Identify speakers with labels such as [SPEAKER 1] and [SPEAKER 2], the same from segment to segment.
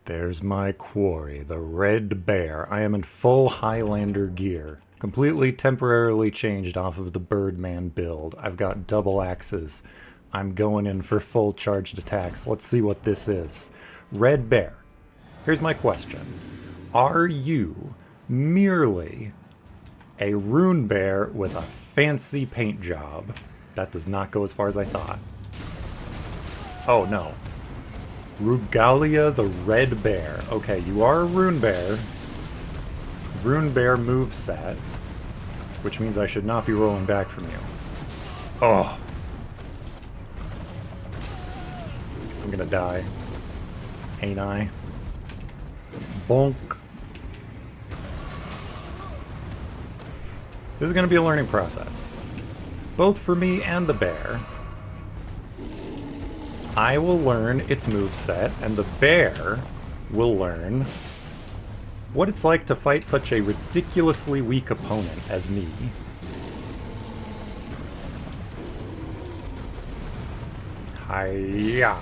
[SPEAKER 1] There's my quarry, the Red Bear. I am in full Highlander gear. Completely temporarily changed off of the Birdman build. I've got double axes. I'm going in for full charged attacks. Let's see what this is. Red Bear. Here's my question. Are you merely a rune bear with a fancy paint job? That does not go as far as I thought. Oh no. Rugalia the Red Bear. Okay, you are a rune bear. Rune bear moveset, which means I should not be rolling back from you. Oh. I'm gonna die. Ain't I? Bonk. This is gonna be a learning process. Both for me and the bear. I will learn its moveset, and the bear will learn what it's like to fight such a ridiculously weak opponent as me. Hiya.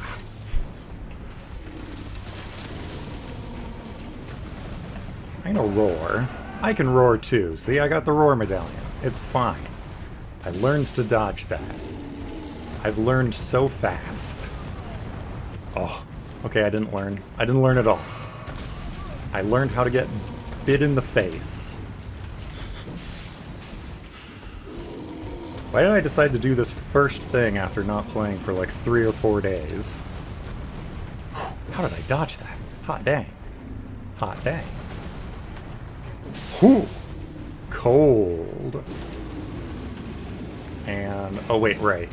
[SPEAKER 1] I know roar. I can roar too. See, I got the roar medallion. It's fine. I learned to dodge that. I've learned so fast. Oh, okay, I didn't learn. I didn't learn at all. I learned how to get bit in the face. Why did I decide to do this first thing after not playing for like 3 or 4 days? How did I dodge that? Hot dang. Hot dang. Whew. Cold. And, oh wait, right.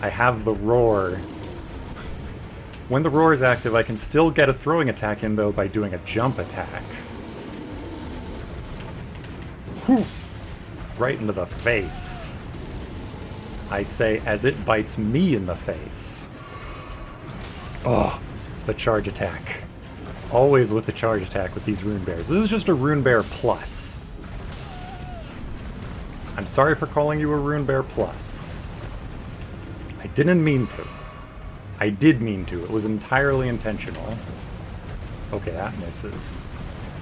[SPEAKER 1] I have the roar. When the roar is active, I can still get a throwing attack in, though, by doing a jump attack. Whew! Right into the face. I say, as it bites me in the face. Oh, the charge attack. Always with the charge attack with these rune bears. This is just a rune bear plus. I'm sorry for calling you a rune bear plus. I didn't mean to. I did mean to. It was entirely intentional. Okay, that misses.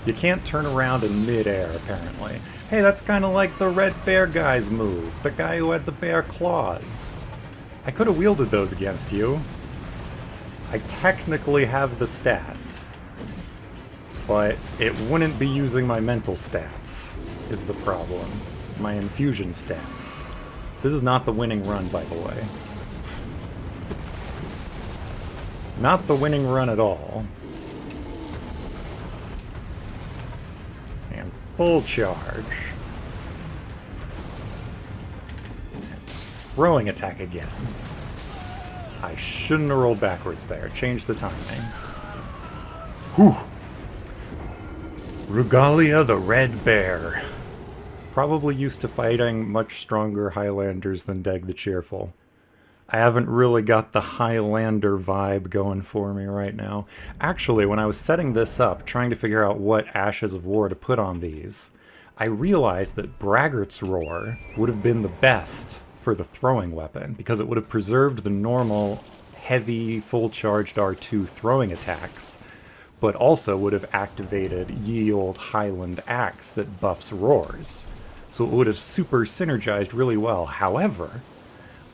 [SPEAKER 1] You can't turn around in midair, apparently. Hey, that's kind of like the Red Bear guy's move. The guy who had the bear claws. I could have wielded those against you. I technically have the stats. But it wouldn't be using my mental stats, is the problem. My infusion stats. This is not the winning run, by the way. Not the winning run at all. And full charge. Throwing attack again. I shouldn't have rolled backwards there. Change the timing. Whew. Rugalia the Red Bear. Probably used to fighting much stronger Highlanders than Deg the Cheerful. I haven't really got the Highlander vibe going for me right now. Actually, when I was setting this up, trying to figure out what Ashes of War to put on these, I realized that Braggart's Roar would have been the best for the throwing weapon, because it would have preserved the normal, heavy, full-charged R2 throwing attacks, but also would have activated ye old Highland Axe that buffs roars. So it would have super synergized really well. However,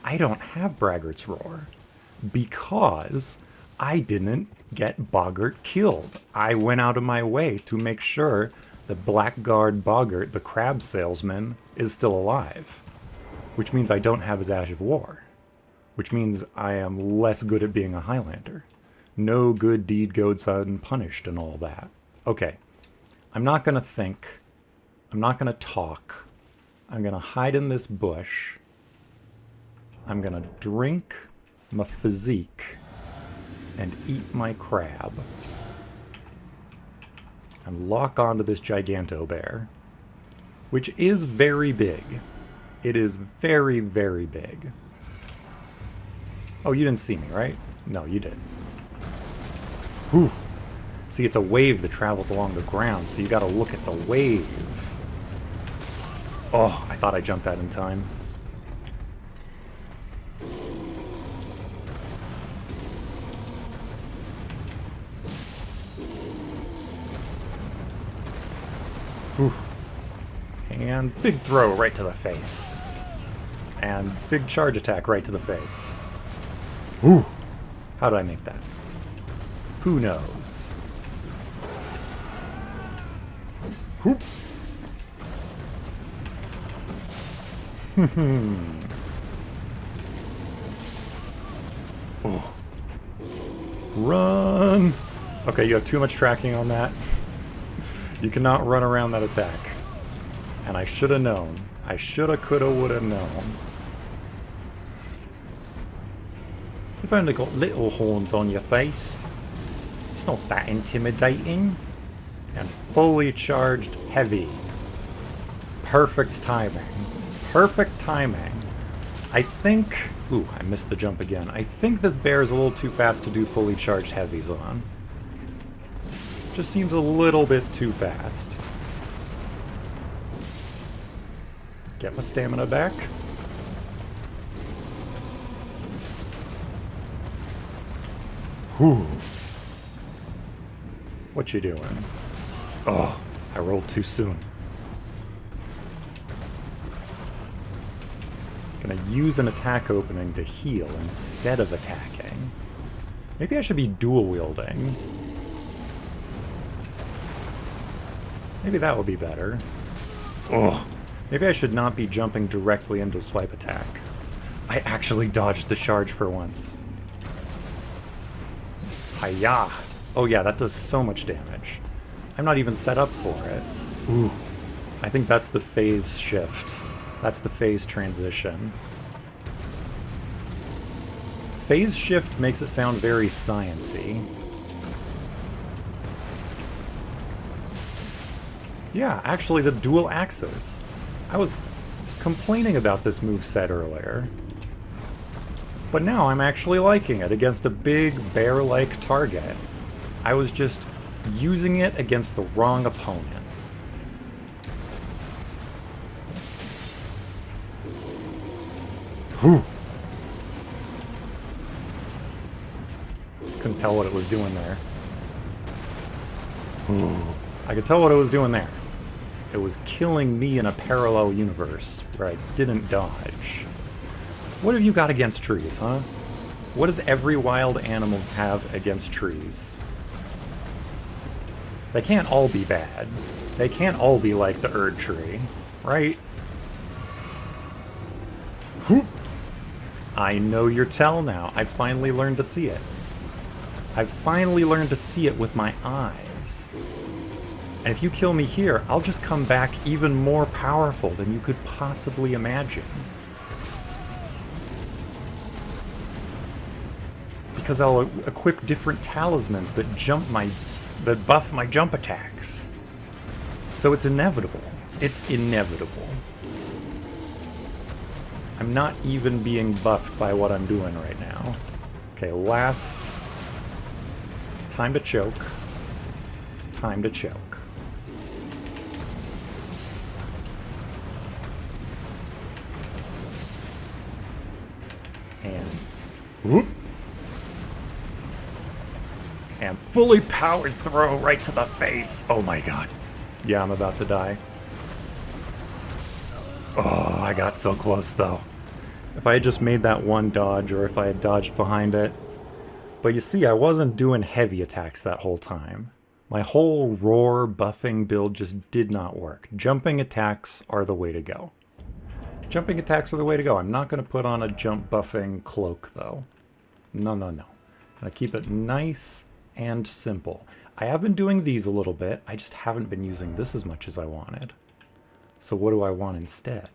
[SPEAKER 1] I don't have Braggart's Roar because I didn't get Boggart killed. I went out of my way to make sure that Blackguard Boggart, the crab salesman, is still alive. Which means I don't have his Ash of War. Which means I am less good at being a Highlander. No good deed goes unpunished and all that. Okay, I'm not going to think. I'm not going to talk. I'm going to hide in this bush. I'm going to drink my physique and eat my crab. And lock onto this Giganto Bear, which is very big. It is very, very big. Oh, you didn't see me, right? No, you did. Whew. See, it's a wave that travels along the ground, so you gotta look at the wave. Oh, I thought I jumped that in time. Whew. And big throw right to the face. And big charge attack right to the face. Ooh! How did I make that? Who knows? Whoop! Oh. Run! Okay, you have too much tracking on that. You cannot run around that attack. And I should have known. I shoulda, coulda, woulda known. You've only got little horns on your face. It's not that intimidating. And fully charged heavy. Perfect timing. Perfect timing. I think... Ooh, I missed the jump again. I think this bear is a little too fast to do fully charged heavies on. Just seems a little bit too fast. Get my stamina back. Whew. What you doing? Oh, I rolled too soon. Gonna use an attack opening to heal instead of attacking. Maybe I should be dual wielding. Maybe that would be better. Oh, maybe I should not be jumping directly into a swipe attack. I actually dodged the charge for once. Hiya! Oh yeah, that does so much damage. I'm not even set up for it. Ooh, I think that's the phase shift. That's the phase transition. Phase shift makes it sound very science-y. Yeah, actually the dual axes. I was complaining about this moveset earlier. But now I'm actually liking it against a big bear-like target. I was just using it against the wrong opponent. Whew. Couldn't tell what it was doing there. Ooh. I could tell what it was doing there. It was killing me in a parallel universe where I didn't dodge. What have you got against trees, huh? What does every wild animal have against trees? They can't all be bad. They can't all be like the ERDTREE, right? Whoop. I know your tell now. I finally learned to see it. I've finally learned to see it with my eyes. And if you kill me here, I'll just come back even more powerful than you could possibly imagine. Because I'll equip different talismans that buff my jump attacks. So it's inevitable. It's inevitable. I'm not even being buffed by what I'm doing right now. Okay, last... Time to choke. Time to choke. And... Whoop! And fully powered throw right to the face. Oh my god. Yeah, I'm about to die. Oh, I got so close though. If I had just made that one dodge, or if I had dodged behind it. But you see, I wasn't doing heavy attacks that whole time. My whole roar buffing build just did not work. Jumping attacks are the way to go. Jumping attacks are the way to go. I'm not going to put on a jump buffing cloak though. No, no, no. I'm going to keep it nice and simple. I have been doing these a little bit. I just haven't been using this as much as I wanted. So what do I want instead?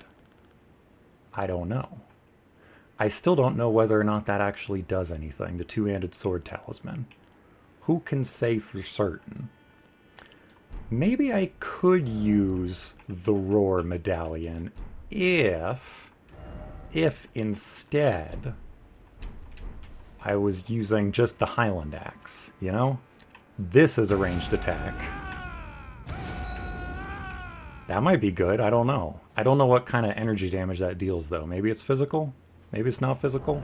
[SPEAKER 1] I don't know. I still don't know whether or not that actually does anything, the two-handed sword talisman. Who can say for certain? Maybe I could use the roar medallion if instead I was using just the Highland axe, you know? This is a ranged attack. That might be good, I don't know. I don't know what kind of energy damage that deals though. Maybe it's physical? Maybe it's not physical?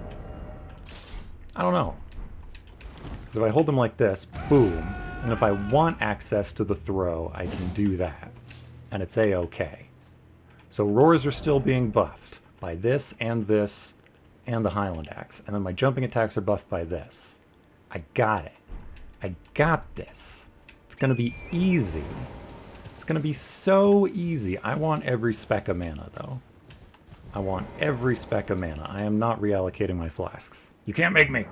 [SPEAKER 1] I don't know. Because if I hold them like this, boom, and if I want access to the throw, I can do that. and it's a-okay. So roars are still being buffed by this and the Highland Axe. And then my jumping attacks are buffed by this. I got it. I got this. It's going to be easy. It's going to be so easy. I want every speck of mana, though. I want every speck of mana. I am not reallocating my flasks. You can't make me!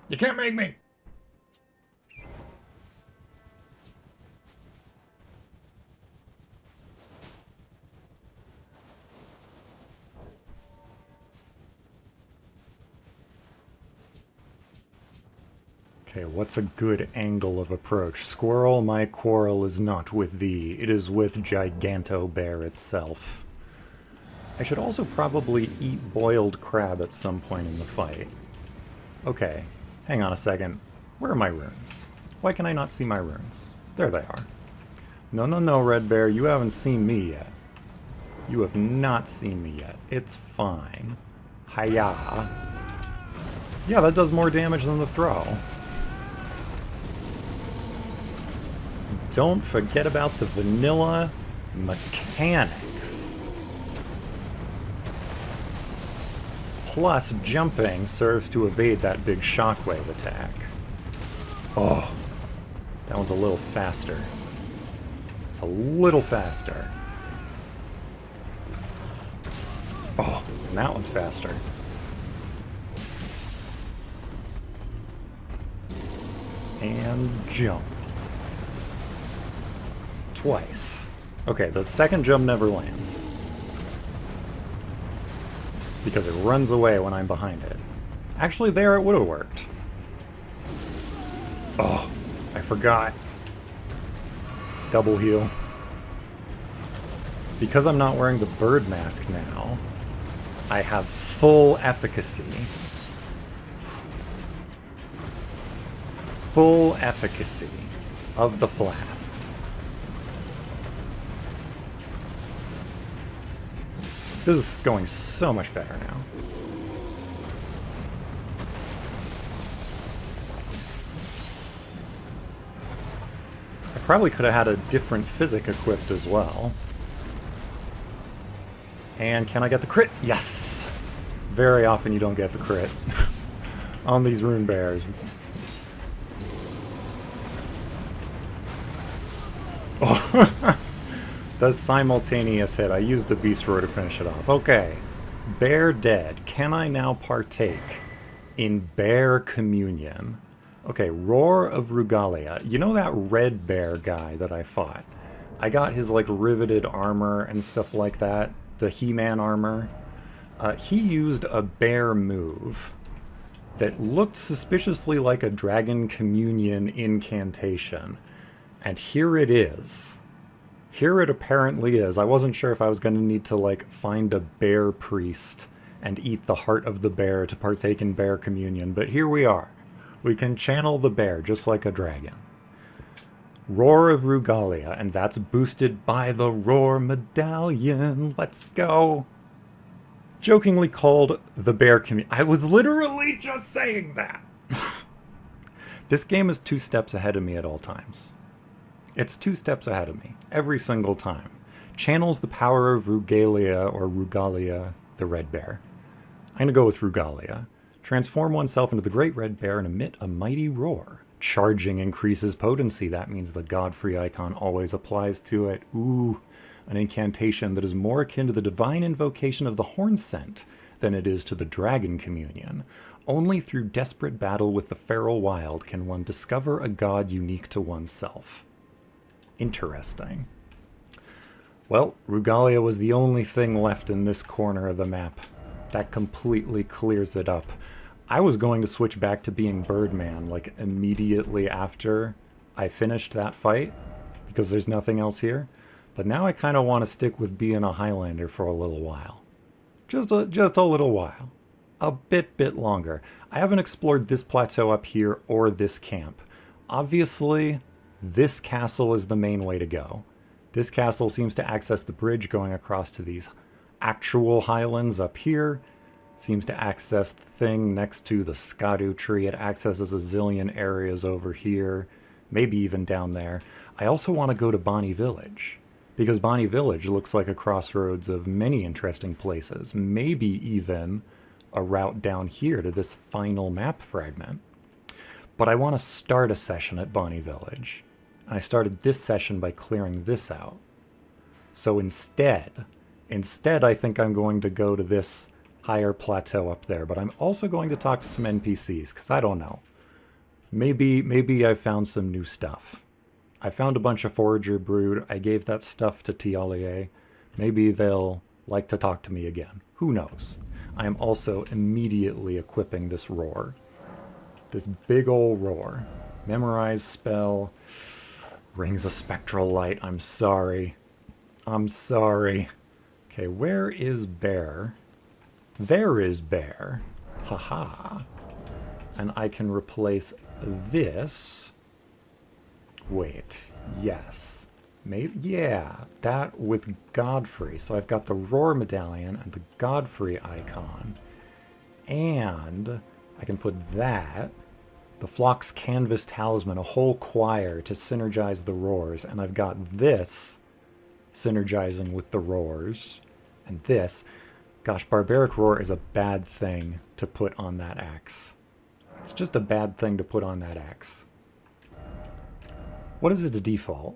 [SPEAKER 1] You can't make me! Okay, what's a good angle of approach? Squirrel, my quarrel is not with thee. It is with Giganto Bear itself. I should also probably eat boiled crab at some point in the fight. Okay, hang on a second. Where are my runes? Why can I not see my runes? There they are. No, no, no, Red Bear, you haven't seen me yet. You have not seen me yet. It's fine. Hiya. Yeah, that does more damage than the throw. Don't forget about the vanilla mechanics. Plus, jumping serves to evade that big shockwave attack. Oh, that one's a little faster. It's a little faster. Oh, and that one's faster. And jump. Twice. Okay, the second jump never lands. Because it runs away when I'm behind it. Actually, there it would have worked. Oh, I forgot. Double heal. Because I'm not wearing the bird mask now, I have full efficacy. Full efficacy of the flasks. This is going so much better now. I probably could have had a different physic equipped as well. And can I get the crit? Yes! Very often you don't get the crit on these rune bears. Oh, the simultaneous hit. I used the beast roar to finish it off. Okay, bear dead. Can I now partake in bear communion? Okay, Roar of Rugalia. You know that red bear guy that I fought? I got his like riveted armor and stuff like that. The He-Man armor. He used a bear move that looked suspiciously like a Dragon Communion incantation. And here it is. Here it apparently is. I wasn't sure if I was going to need to, like, find a bear priest and eat the heart of the bear to partake in bear communion, but here we are. We can channel the bear just like a dragon. Roar of Rugalia, and that's boosted by the Roar Medallion. Let's go! Jokingly called the bear communion. I was literally just saying that! This game is 2 steps ahead of me at all times. It's 2 steps ahead of me, every single time. Channels the power of Rugalia, or Rugalia, the red bear. I'm gonna go with Rugalia. Transform oneself into the great red bear and emit a mighty roar. Charging increases potency. That means the Godfrey icon always applies to it. Ooh, an incantation that is more akin to the divine invocation of the horn scent than it is to the dragon communion. Only through desperate battle with the feral wild can one discover a god unique to oneself. Interesting. Well, Rugalia was the only thing left in this corner of the map. That completely clears it up. I was going to switch back to being Birdman, like, immediately after I finished that fight, because there's nothing else here. But now I kind of want to stick with being a Highlander for a little while. Just a little while. A bit longer. I haven't explored this plateau up here or this camp. Obviously, this castle is the main way to go. This castle seems to access the bridge going across to these actual highlands up here. Seems to access the thing next to the ERDTREE. It accesses a zillion areas over here. Maybe even down there. I also want to go to Bonnie Village. Because Bonnie Village looks like a crossroads of many interesting places, maybe even a route down here to this final map fragment. But I want to start a session at Bonnie Village. I started this session by clearing this out. So instead I think I'm going to go to this higher plateau up there, but I'm also going to talk to some NPCs, because I don't know. Maybe I found some new stuff. I found a bunch of Forager Brood. I gave that stuff to Tialier. Maybe they'll like to talk to me again. Who knows? I am also immediately equipping this roar. This big ol' roar. Memorize spell. Rings of Spectral Light. I'm sorry. Okay, where is Bear? There is Bear. Haha. And I can replace this. Wait, yes. Maybe, yeah, that with Godfrey. So I've got the Roar Medallion and the Godfrey icon. And I can put that, the Flock's Canvas Talisman, a whole choir to synergize the roars. And I've got this synergizing with the roars. And this, gosh, Barbaric Roar is a bad thing to put on that axe. It's just a bad thing to put on that axe. What is its default?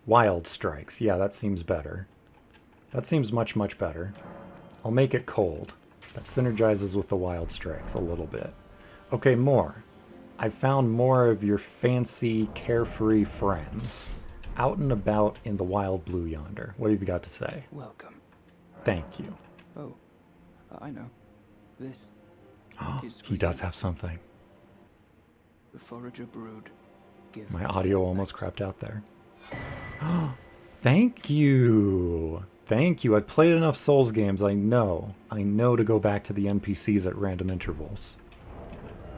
[SPEAKER 1] Wild Strikes. Yeah, that seems better. That seems much, much better. I'll make it cold. That synergizes with the Wild Strikes a little bit. Okay, more. I found more of your fancy, carefree friends out and about in the wild blue yonder. What have you got to say?
[SPEAKER 2] Welcome.
[SPEAKER 1] Thank you.
[SPEAKER 2] Oh, I know. This is
[SPEAKER 1] He does have something.
[SPEAKER 2] the Forager Brood. Give
[SPEAKER 1] My audio almost crapped out there. Thank you. Thank you. I've played enough Souls games. I know to go back to the NPCs at random intervals.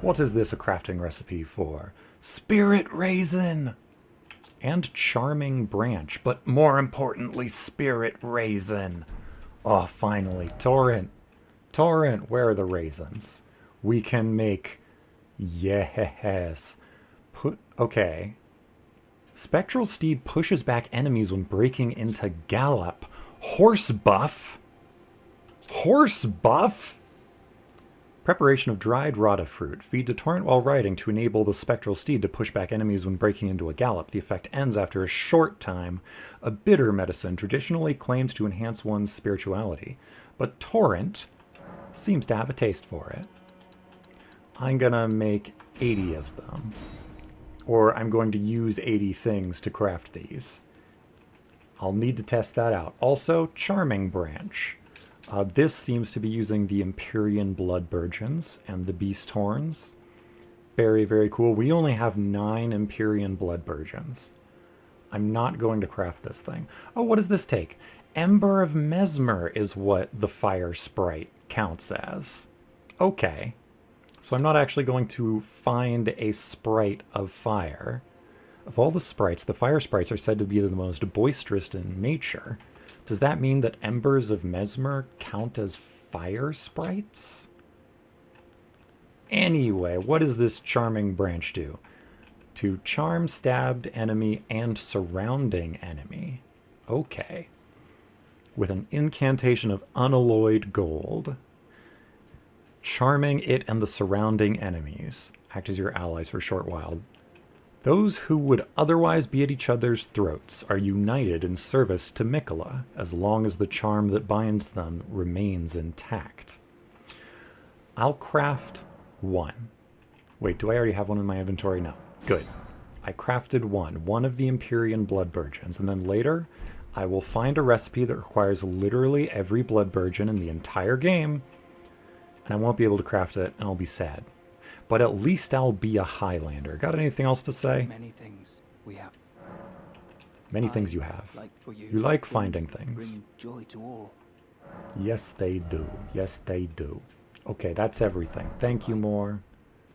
[SPEAKER 1] What is this a crafting recipe for? Spirit Raisin! And Charming Branch, but more importantly, Spirit Raisin. Oh, finally. Torrent, where are the raisins? We can make... Yes. Okay. Spectral Steed pushes back enemies when breaking into Gallop. Horse buff? Horse buff? Preparation of dried Rata fruit. Feed to Torrent while riding to enable the Spectral Steed to push back enemies when breaking into a gallop. The effect ends after a short time. A bitter medicine traditionally claims to enhance one's spirituality, but Torrent seems to have a taste for it. I'm gonna make 80 of them. Or I'm going to use 80 things to craft these. I'll need to test that out. Also, Charming Branch. This seems to be using the Empyrean Blood Burgeons and the Beast Horns. Very, very cool. We only have 9 Empyrean Blood Burgeons. I'm not going to craft this thing. Oh, what does this take? Ember of Mesmer is what the fire sprite counts as. Okay. So I'm not actually going to find a sprite of fire. Of all the sprites, the fire sprites are said to be the most boisterous in nature. Does that mean that Embers of Mesmer count as fire sprites? Anyway, what does this Charming Branch do? To charm stabbed enemy and surrounding enemy. Okay. With an incantation of unalloyed gold. Charming it and the surrounding enemies. Act as your allies for a short while. Those who would otherwise be at each other's throats are united in service to Mikola, as long as the charm that binds them remains intact. I'll craft 1. Wait, do I already have one in my inventory? No. Good. I crafted 1 of the Empyrean Blood Burgeons, and then later I will find a recipe that requires literally every Blood Burgeon in the entire game, and I won't be able to craft it, and I'll be sad. But at least I'll be a Highlander. Got anything else to say?
[SPEAKER 2] Many things we have.
[SPEAKER 1] Many things you have.
[SPEAKER 2] Like for
[SPEAKER 1] You like finding things.
[SPEAKER 2] Bring joy to all.
[SPEAKER 1] Yes, they do. Yes, they do. Okay, that's everything. Thank you, Moore.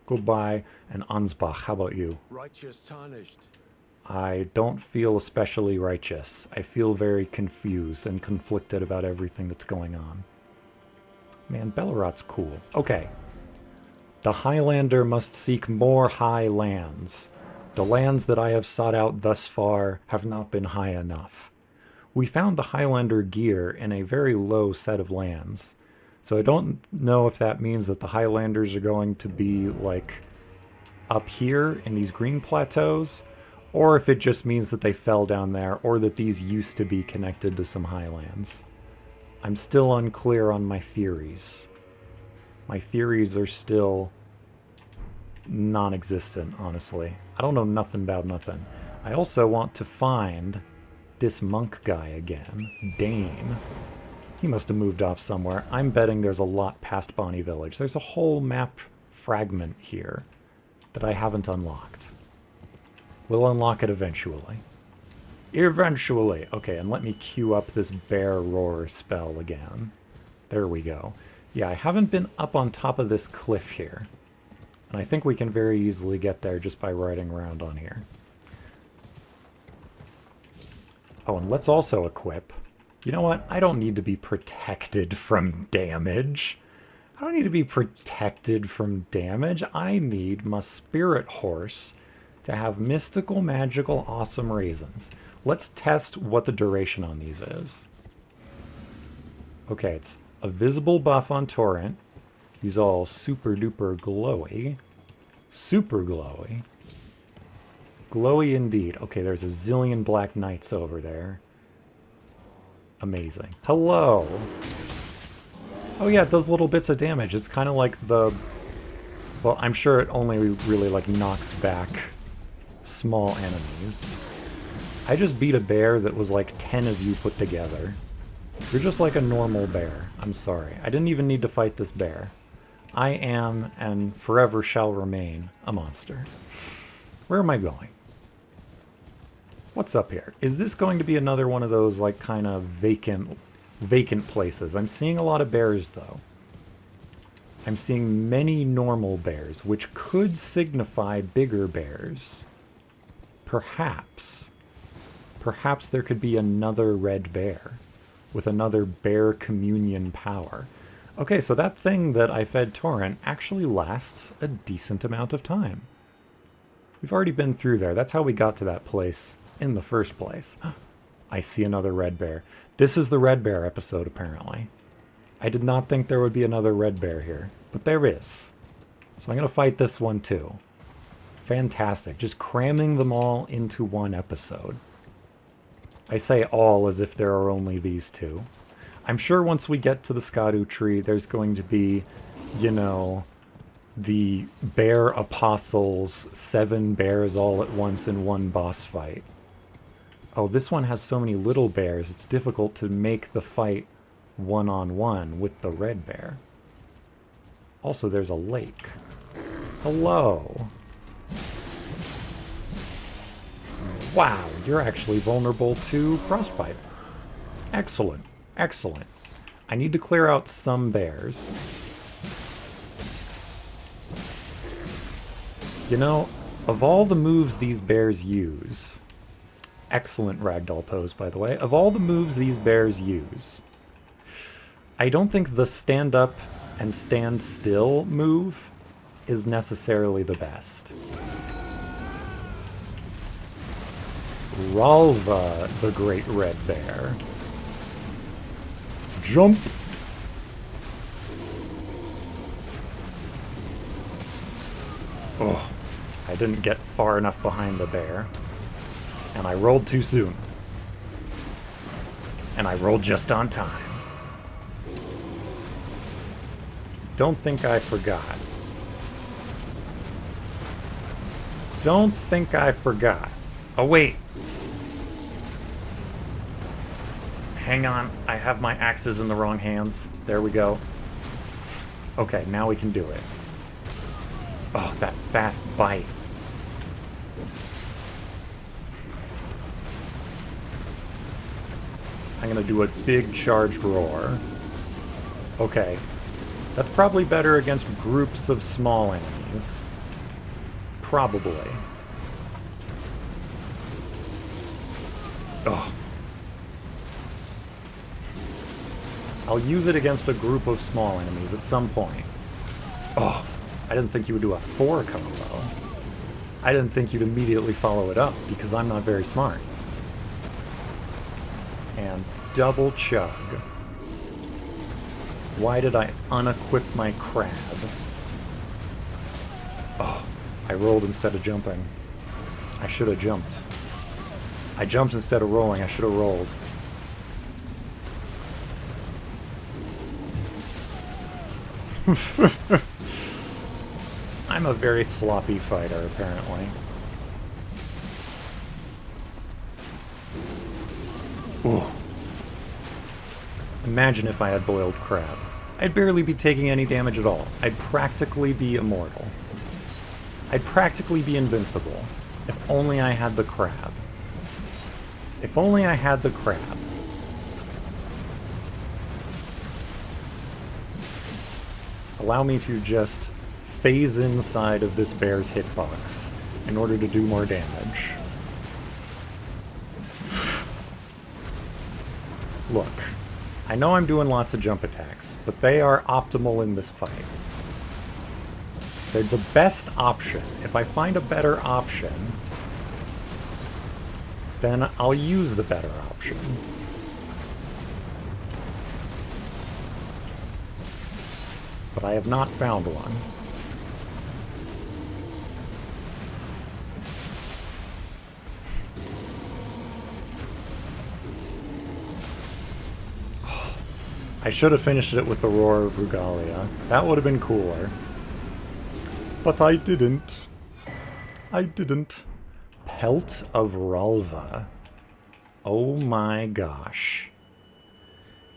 [SPEAKER 1] Goodbye. And Ansbach, how about you?
[SPEAKER 3] Righteous tarnished.
[SPEAKER 1] I don't feel especially righteous. I feel very confused and conflicted about everything that's going on. Man, Bellerot's cool. Okay. The Highlander must seek more high lands. The lands that I have sought out thus far have not been high enough. we found the Highlander gear in a very low set of lands. So I don't know if that means that the Highlanders are going to be like up here in these green plateaus, or if it just means that they fell down there, or that these used to be connected to some highlands. I'm still unclear on my theories. My theories are still non-existent, honestly. I don't know nothing about nothing. I also want to find this monk guy again, Dane. He must have moved off somewhere. I'm betting there's a lot past Bonnie Village. There's a whole map fragment here that I haven't unlocked. We'll unlock it eventually. Eventually! Okay, and let me queue up this bear roar spell again. There we go. Yeah, I haven't been up on top of this cliff here. And I think we can very easily get there just by riding around on here. Oh, and let's also equip... You know what? I don't need to be protected from damage. I don't need to be protected from damage. I need my spirit horse to have mystical, magical, awesome raisins. Let's test what the duration on these is. Okay, it's a visible buff on Torrent. He's all super duper glowy. Super glowy. Glowy indeed. Okay, there's a zillion black knights over there. Amazing. Hello! Oh yeah, it does little bits of damage. It's kind of like the... Well, I'm sure it only really like knocks back small enemies. I just beat a bear that was like 10 of you put together. You're just like a normal bear. I'm sorry. I didn't even need to fight this bear. I am, and forever shall remain, a monster. Where am I going? What's up here? Is this going to be another one of those like kind of vacant places? I'm seeing a lot of bears though. I'm seeing many normal bears, which could signify bigger bears. Perhaps there could be another red bear with another bear communion power. Okay, so that thing that I fed Torrent actually lasts a decent amount of time. We've already been through there. That's how we got to that place in the first place. I see another red bear. This is the red bear episode, apparently. I did not think there would be another red bear here, but there is. So I'm going to fight this one too. Fantastic. Just cramming them all into one episode. I say all as if there are only these two. I'm sure once we get to the ERDTREE, there's going to be, you know, the Bear Apostles, 7 bears all at once in one boss fight. Oh, this one has so many little bears, it's difficult to make the fight one-on-one with the red bear. Also, there's a lake. Hello. Wow, you're actually vulnerable to frostbite. Excellent, excellent. I need to clear out some bears. You know, of all the moves these bears use... Excellent ragdoll pose, by the way. Of all the moves these bears use, I don't think the stand up and stand still move is necessarily the best. Ralva, the Great Red Bear. Jump! Oh, I didn't get far enough behind the bear. And I rolled too soon. And I rolled just on time. Don't think I forgot. Don't think I forgot. Oh, wait. Hang on. I have my axes in the wrong hands. There we go. Okay, now we can do it. Oh, that fast bite. I'm gonna do a big charged roar. Okay. That's probably better against groups of small enemies. Probably. Oh. I'll use it against a group of small enemies at some point. Oh, I didn't think you would do a 4 combo. I didn't think you'd immediately follow it up, because I'm not very smart. and double chug. Why did I unequip my crab? Oh, I rolled instead of jumping. I should have jumped. I jumped instead of rolling. I should have rolled. I'm a very sloppy fighter, apparently. Ooh. Imagine if I had boiled crab. I'd barely be taking any damage at all. I'd practically be immortal. I'd practically be invincible. If only I had the crab. If only I had the crab. Allow me to just phase inside of this bear's hitbox in order to do more damage. Look, I know I'm doing lots of jump attacks, but they are optimal in this fight. They're the best option. If I find a better option, then I'll use the better option. But I have not found one. I should have finished it with the Roar of Rugalia. That would have been cooler. But I didn't. I didn't. Pelt of Ralva. Oh my gosh.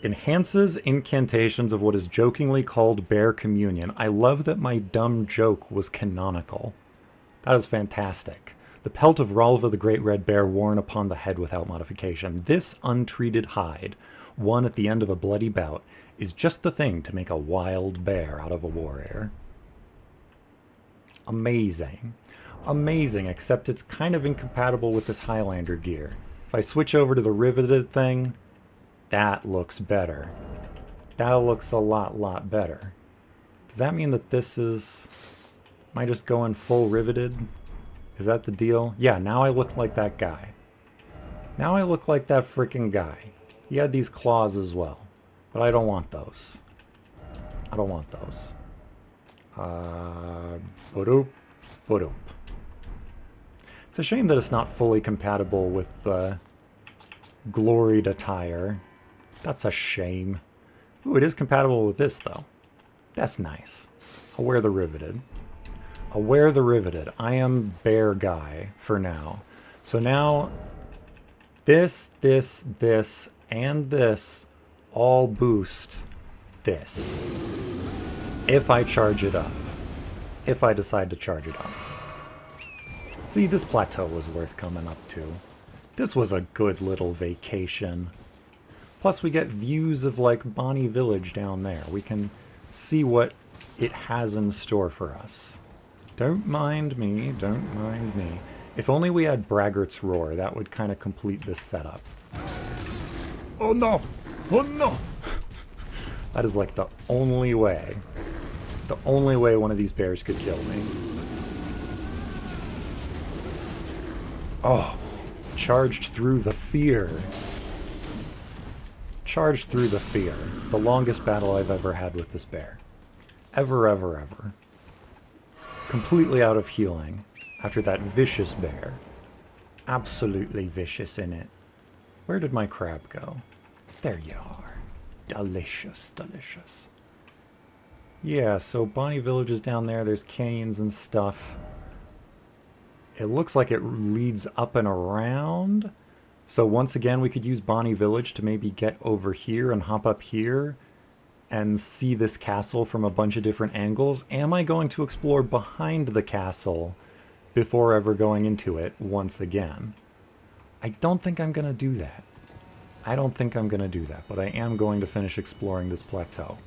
[SPEAKER 1] Enhances incantations of what is jokingly called Bear Communion. I love that my dumb joke was canonical. That is fantastic. The pelt of Ralva the Great Red Bear worn upon the head without modification. This untreated hide, won at the end of a bloody bout, is just the thing to make a wild bear out of a warrior. Amazing. Amazing, except it's kind of incompatible with this Highlander gear. If I switch over to the riveted thing, that looks better. That looks a lot better. Does that mean that this is... Am I just going full riveted? Is that the deal? Yeah, now I look like that guy. Now I look like that freaking guy. He had these claws as well. But I don't want those. I don't want those. Bodoop. Bodoop. It's a shame that it's not fully compatible with the gloried attire. That's a shame. Ooh, it is compatible with this, though. That's nice. I'll wear the riveted. I'll wear the riveted. I am bear guy for now. So now, this, and this all boost this. If I charge it up. If I decide to charge it up. See, this plateau was worth coming up to. This was a good little vacation. Plus we get views of, like, Bonnie Village down there. We can see what it has in store for us. Don't mind me, don't mind me. If only we had Braggart's Roar, that would kind of complete this setup. Oh no! Oh no! That is like the only way one of these bears could kill me. Oh, charged through the fear. Charged through the fear. The longest battle I've ever had with this bear. Ever. Completely out of healing after that vicious bear. Absolutely vicious in it. Where did my crab go? There you are. Delicious, delicious. Yeah, so Bonnie Village is down there. There's canyons and stuff. It looks like it leads up and around. So once again, we could use Bonnie Village to maybe get over here and hop up here and see this castle from a bunch of different angles. Am I going to explore behind the castle before ever going into it once again? I don't think I'm going to do that. I don't think I'm going to do that, but I am going to finish exploring this plateau.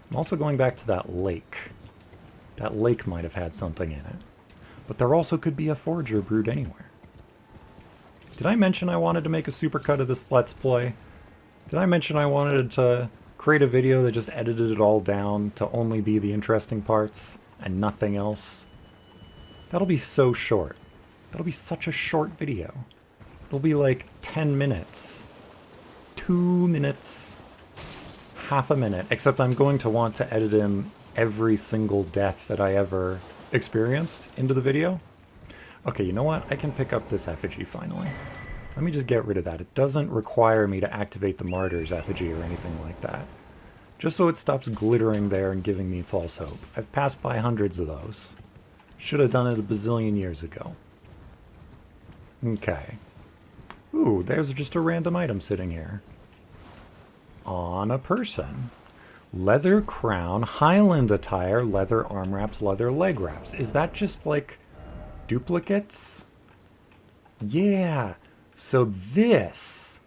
[SPEAKER 1] I'm also going back to that lake. That lake might have had something in it. But there also could be a forager brood anywhere. Did I mention I wanted to make a supercut of this Let's Play? Did I mention I wanted to create a video that just edited it all down to only be the interesting parts and nothing else? That'll be so short. That'll be such a short video. It'll be like 10 minutes. 2 minutes. Half a minute. Except I'm going to want to edit in every single death that I ever experienced into the video. Okay, you know what? I can pick up this effigy finally. Let me just get rid of that. It doesn't require me to activate the martyr's effigy or anything like that. Just so it stops glittering there and giving me false hope. I've passed by hundreds of those. Should have done it a bazillion years ago. Okay. Ooh, there's just a random item sitting here. On a person. Leather crown, Highland attire, leather arm wraps, leather leg wraps. Is that just like duplicates? Yeah. So this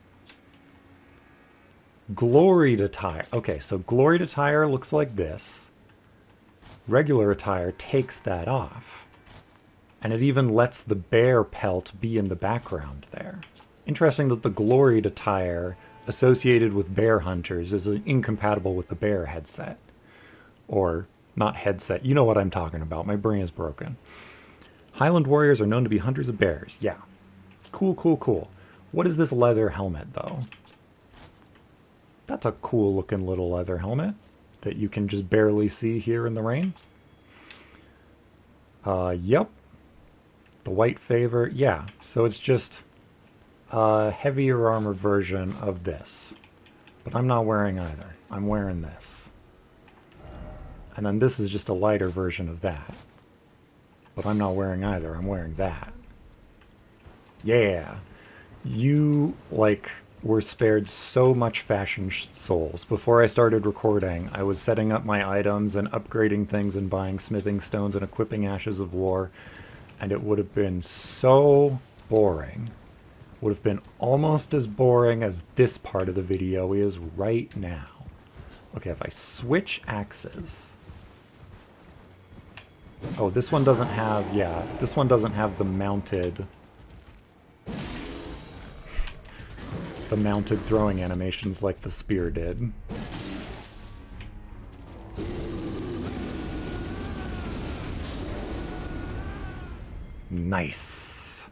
[SPEAKER 1] gloried attire. Okay, so gloried attire looks like this. Regular attire takes that off. And it even lets the bear pelt be in the background there. Interesting that the gloried attire associated with bear hunters is incompatible with the bear headset. Or, not headset, you know what I'm talking about. My brain is broken. Highland warriors are known to be hunters of bears. Yeah. Cool, cool, cool. What is this leather helmet, though? That's a cool looking little leather helmet that you can just barely see here in the rain. Yep. The white favor. Yeah, so it's just a heavier armor version of this. But I'm not wearing either. I'm wearing this. And then this is just a lighter version of that. But I'm not wearing either. I'm wearing that. Yeah. You, like, were spared so much fashion souls. Before I started recording, I was setting up my items and upgrading things and buying smithing stones and equipping ashes of war. And it would have been so boring. Would have been almost as boring as this part of the video is right now. Okay, if I switch axes... Oh, this one doesn't have... Yeah, this one doesn't have the mounted... the mounted throwing animations like the spear did. Nice.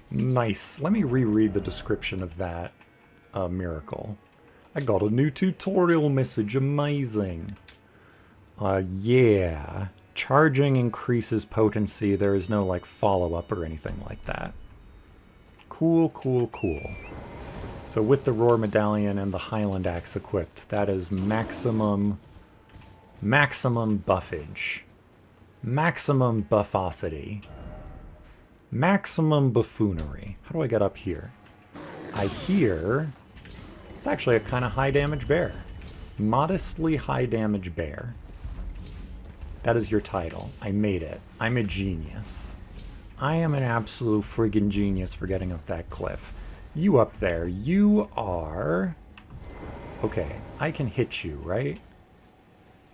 [SPEAKER 1] Nice. Let me reread the description of that miracle. I got a new tutorial message. Amazing. Yeah. Charging increases potency. There is no, like, follow-up or anything like that. Cool, cool, cool. So with the Roar Medallion and the Highland Axe equipped, that is maximum buffage. Maximum buffosity. Maximum buffoonery. How do I get up here? I hear... It's actually a kind of high damage bear. Modestly high damage bear. That is your title. I made it. I'm a genius. I am an absolute friggin' genius for getting up that cliff. You up there, you are... Okay, I can hit you, right?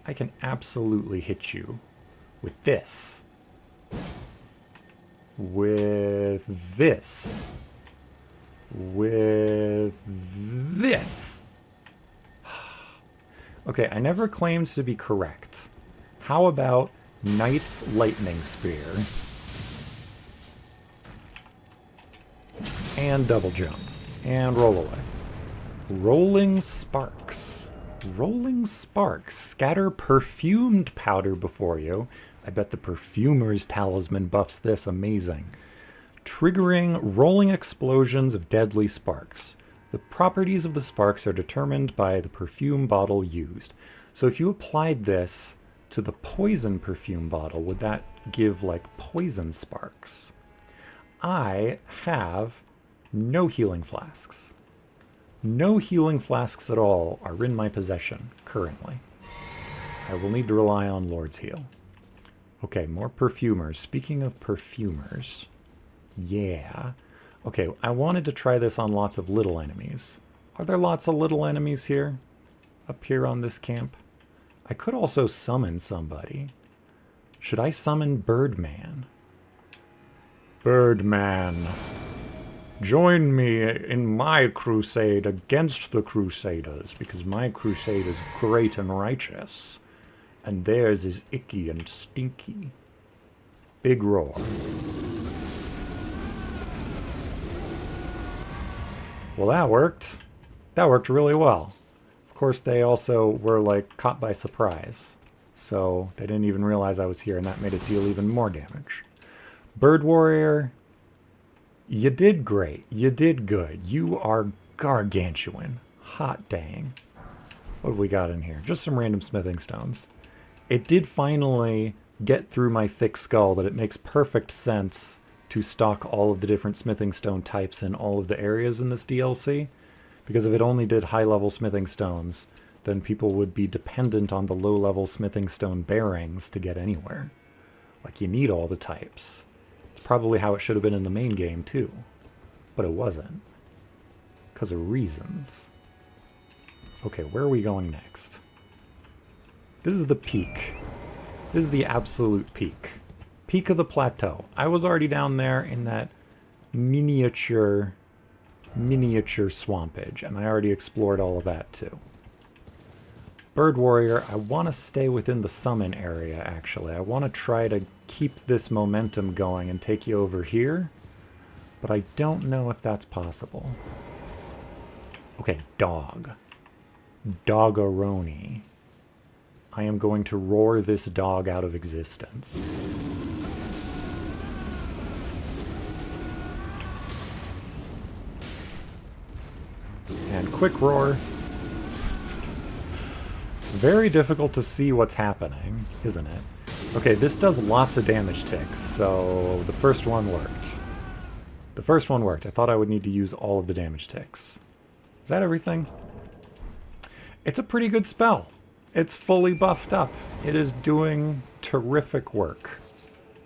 [SPEAKER 1] I can absolutely hit you with this. With this. With this. Okay, I never claimed to be correct. How about Knight's Lightning Spear? And double jump. And roll away. Rolling Sparks. Rolling Sparks. Scatter perfumed powder before you. I bet the Perfumer's Talisman buffs this. Amazing. Triggering rolling explosions of deadly sparks. The properties of the sparks are determined by the perfume bottle used. So if you applied this to the poison perfume bottle, would that give, like, poison sparks? I have no healing flasks. No healing flasks at all are in my possession currently. I will need to rely on Lord's Heal. Okay, more perfumers. Speaking of perfumers, yeah. Okay, I wanted to try this on lots of little enemies. Are there lots of little enemies here? Up here on this camp? I could also summon somebody. Should I summon Birdman? Birdman. Join me in my crusade against the Crusaders, because my crusade is great and righteous, and theirs is icky and stinky. Big roar. Well, that worked. That worked really well. Of course, they also were, like, caught by surprise. So they didn't even realize I was here, and that made it deal even more damage. Bird Warrior, you did great. You did good. You are gargantuan. Hot dang. What have we got in here? Just some random smithing stones. It did finally get through my thick skull that it makes perfect sense to stock all of the different smithing stone types in all of the areas in this DLC. Because if it only did high-level smithing stones, then people would be dependent on the low-level smithing stone bearings to get anywhere. Like, you need all the types. It's probably how it should have been in the main game, too. But it wasn't. Because of reasons. Okay, where are we going next? This is the peak. This is the absolute peak. Peak of the plateau. I was already down there in that miniature swampage, and I already explored all of that too. Bird Warrior, I want to stay within the summon area, actually. I want to try to keep this momentum going and take you over here, but I don't know if that's possible. Okay, dog. Doggeroni. I am going to roar this dog out of existence. And quick roar. It's very difficult to see what's happening, isn't it? Okay, this does lots of damage ticks, so the first one worked. The first one worked. I thought I would need to use all of the damage ticks. Is that everything? It's a pretty good spell. It's fully buffed up. It is doing terrific work.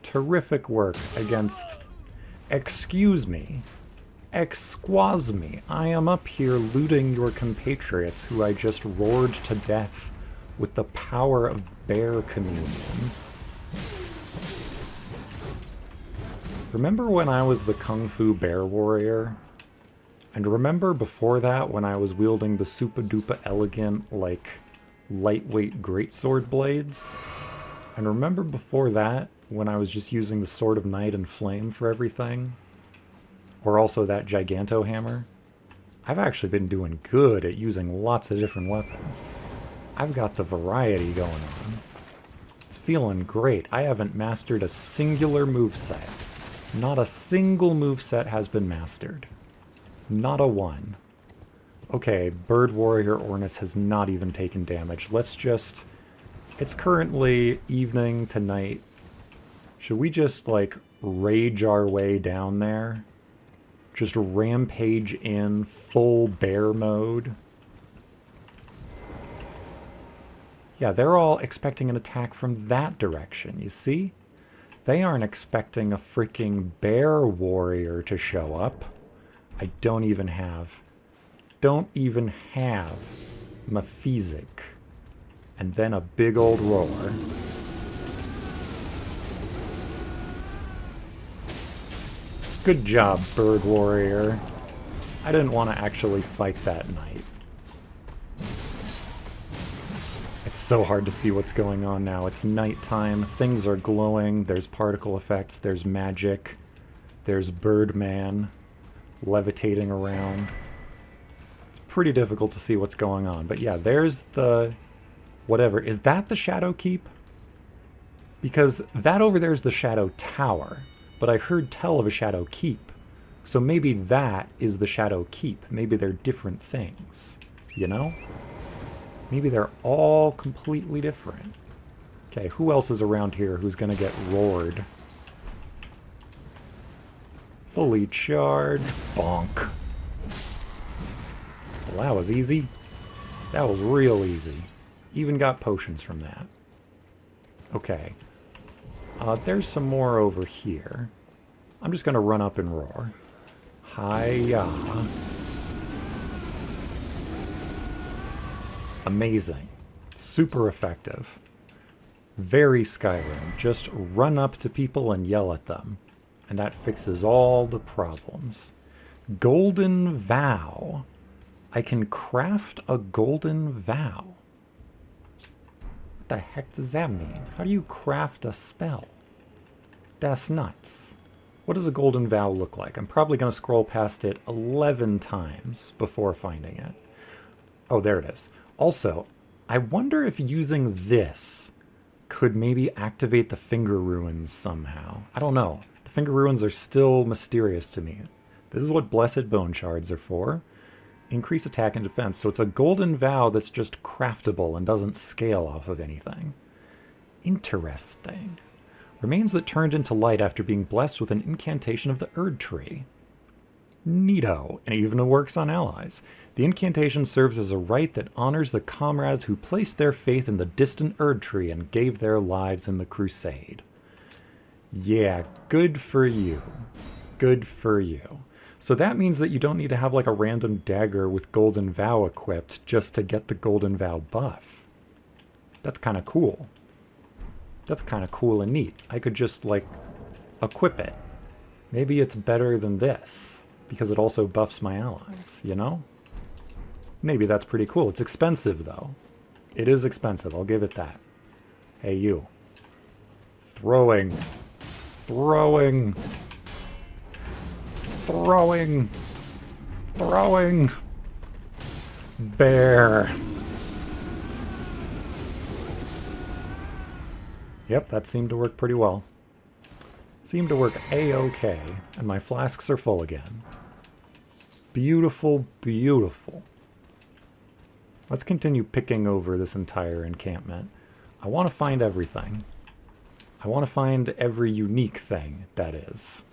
[SPEAKER 1] Terrific work against... Excuse me. Exquaz me. I am up here looting your compatriots who I just roared to death with the power of bear communion. Remember when I was the Kung Fu Bear Warrior? And remember before that when I was wielding the super duper elegant, like, lightweight greatsword blades? And remember before that when I was just using the Sword of Night and Flame for everything? Or also that Giganto Hammer? I've actually been doing good at using lots of different weapons. I've got the variety going on. It's feeling great. I haven't mastered a singular moveset. Not a single moveset has been mastered. Not a one. Okay, Bird Warrior Ornus has not even taken damage. Let's just... It's currently evening to night. Should we just, like, rage our way down there? Just rampage in full bear mode? Yeah, they're all expecting an attack from that direction, you see? They aren't expecting a freaking bear warrior to show up. I don't even have Mephizic. And then a big old roar. Good job, Bird Warrior. I didn't want to actually fight that night. It's so hard to see what's going on now. It's nighttime, things are glowing, there's particle effects, there's magic, there's Birdman levitating around. It's pretty difficult to see what's going on. But yeah, there's the... whatever. Is that the Shadow Keep? Because that over there is the Shadow Tower. But I heard tell of a Shadow Keep. So maybe that is the Shadow Keep. Maybe they're different things. You know? Maybe they're all completely different. Okay, who else is around here who's gonna get roared? Fully charged. Bonk. Well, that was easy. That was real easy. Even got potions from that. Okay. There's some more over here. I'm just gonna run up and roar. Hi-ya. Amazing. Super effective. Very Skyrim. Just run up to people and yell at them. And that fixes all the problems. Golden Vow. I can craft a Golden Vow. What the heck does that mean? How do you craft a spell? That's nuts. What does a Golden Vow look like? I'm probably going to scroll past it 11 times before finding it. Oh, there it is. Also, I wonder if using this could maybe activate the finger ruins somehow. I don't know. The finger ruins are still mysterious to me. This is what Blessed Bone Shards are for. Increase attack and defense. So it's a golden vow that's just craftable and doesn't scale off of anything. Interesting. Remains that turned into light after being blessed with an incantation of the ERDTREE. Neato, and even works on allies. The incantation serves as a rite that honors the comrades who placed their faith in the distant ERDTREE and gave their lives in the crusade. Yeah, good for you. Good for you. So that means that you don't need to have like a random dagger with Golden Vow equipped just to get the Golden Vow buff. That's kind of cool. That's kind of cool and neat. I could just like equip it. Maybe it's better than this because it also buffs my allies, you know? Maybe that's pretty cool. It's expensive though. It is expensive, I'll give it that. Hey you. Throwing. Throwing. Throwing. Throwing. Bear. Yep, that seemed to work pretty well. Seemed to work a-okay, and my flasks are full again. Beautiful, beautiful. Let's continue picking over this entire encampment. I want to find everything. I want to find every unique thing, that is.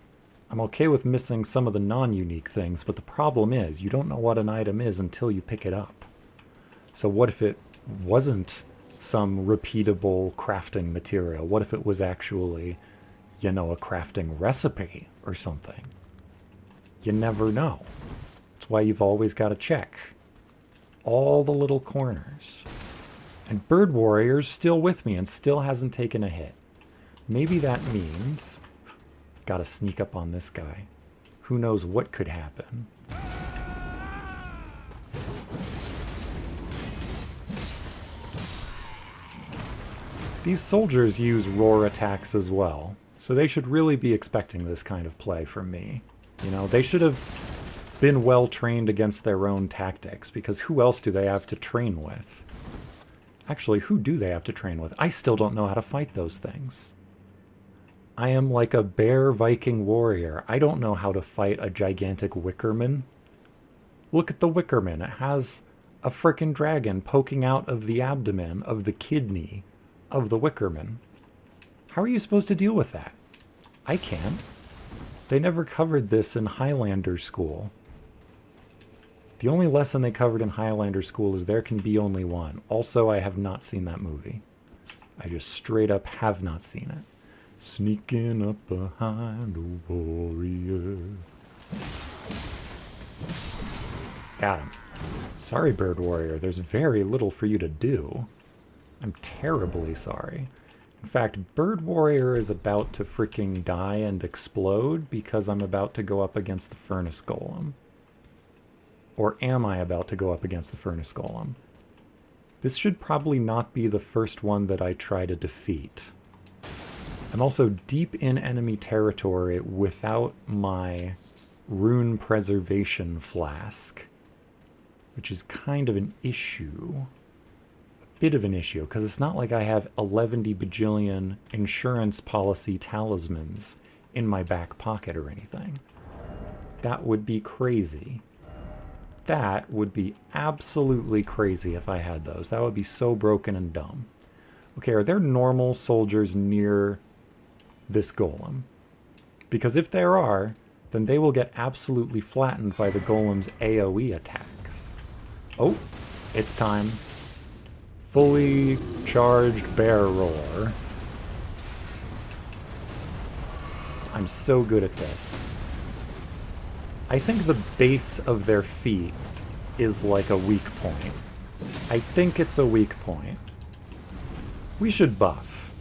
[SPEAKER 1] I'm okay with missing some of the non-unique things, but the problem is you don't know what an item is until you pick it up. So what if it wasn't some repeatable crafting material? What if it was actually, you know, a crafting recipe or something? You never know. That's why you've always got to check all the little corners. And Bird Warrior's still with me and still hasn't taken a hit. Maybe that means... Gotta sneak up on this guy. Who knows what could happen. These soldiers use roar attacks as well, so they should really be expecting this kind of play from me. You know, they should have been well trained against their own tactics, because who else do they have to train with? Actually, who do they have to train with? I still don't know how to fight those things. I am like a bear Viking warrior. I don't know how to fight a gigantic Wickerman. Look at the Wickerman. It has a frickin' dragon poking out of the abdomen of the kidney of the Wickerman. How are you supposed to deal with that? I can't. They never covered this in Highlander school. The only lesson they covered in Highlander school is there can be only one. Also, I have not seen that movie. I just straight up have not seen it. Sneaking up behind a warrior. Got him. Sorry, Bird Warrior. There's very little for you to do. I'm terribly sorry. In fact, Bird Warrior is about to freaking die and explode because I'm about to go up against the Furnace Golem. Or am I about to go up against the Furnace Golem? This should probably not be the first one that I try to defeat. I'm also deep in enemy territory without my rune preservation flask, which is kind of an issue. A bit of an issue, because it's not like I have 11 bajillion insurance policy talismans in my back pocket or anything. That would be crazy. That would be absolutely crazy if I had those. That would be so broken and dumb. Okay, are there normal soldiers near this golem? Because if there are, then they will get absolutely flattened by the golem's AoE attacks. Oh, it's time. Fully charged bear roar. I'm so good at this. I think the base of their feet is like a weak point. I think it's a weak point. We should buff.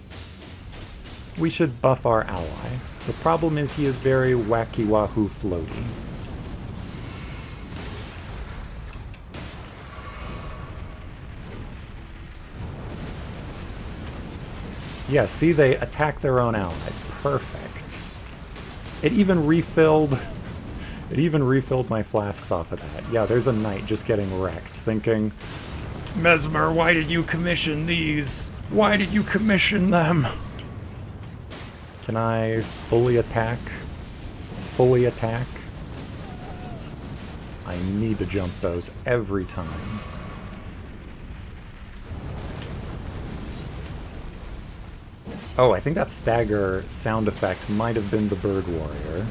[SPEAKER 1] We should buff our ally. The problem is he is very wacky wahoo floaty. Yeah, see, they attack their own allies. Perfect. It even refilled It even refilled my flasks off of that. Yeah, there's a knight just getting wrecked, thinking, Mesmer, why did you commission these? Why did you commission them? Can I fully attack? Fully attack? I need to jump those every time. Oh, I think that stagger sound effect might have been the Bird Warrior.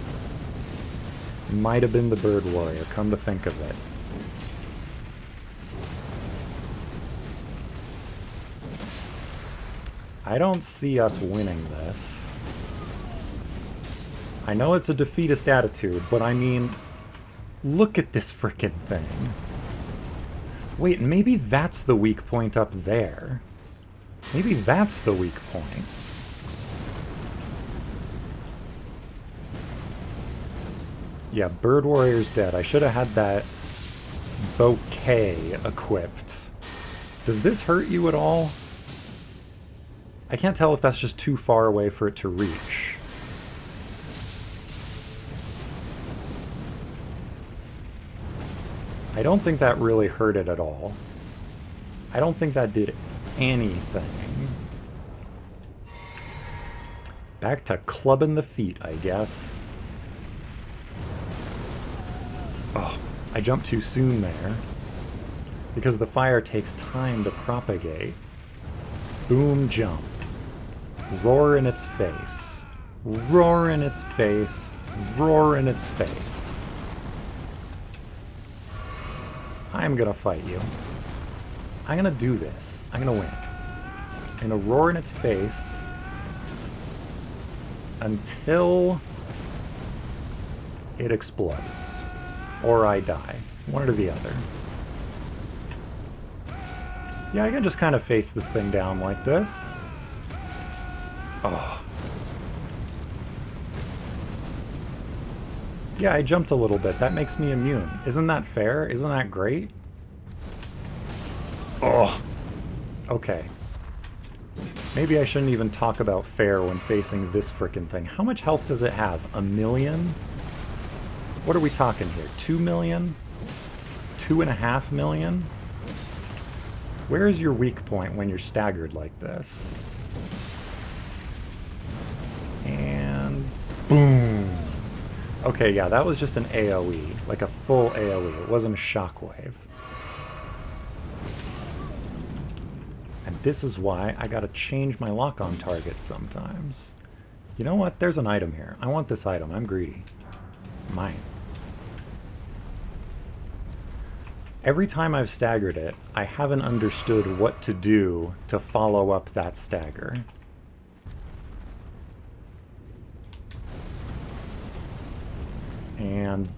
[SPEAKER 1] Might have been the Bird Warrior, come to think of it. I don't see us winning this. I know it's a defeatist attitude, but I mean, look at this frickin' thing. Wait, maybe that's the weak point up there. Maybe that's the weak point. Yeah, Bird Warrior's dead. I should have had that bouquet equipped. Does this hurt you at all? I can't tell if that's just too far away for it to reach. I don't think that really hurt it at all. I don't think that did anything. Back to clubbing the feet, I guess. Oh, I jumped too soon there. Because the fire takes time to propagate. Boom, jump. Roar in its face. Roar in its face. Roar in its face. I'm gonna fight you. I'm gonna do this. I'm gonna win. I'm gonna roar in its face until it explodes. Or I die. One or the other. Yeah, I can just kind of face this thing down like this. Oh. Yeah, I jumped a little bit. That makes me immune. Isn't that fair? Isn't that great? Oh. Okay. Maybe I shouldn't even talk about fair when facing this frickin' thing. How much health does it have? 1 million? What are we talking here? 2 million? 2.5 million? Where is your weak point when you're staggered like this? And boom! Okay, yeah, that was just an AoE. Like a full AoE. It wasn't a shockwave. And this is why I gotta change my lock-on targets sometimes. You know what? There's an item here. I want this item. I'm greedy. Mine. Every time I've staggered it, I haven't understood what to do to follow up that stagger. And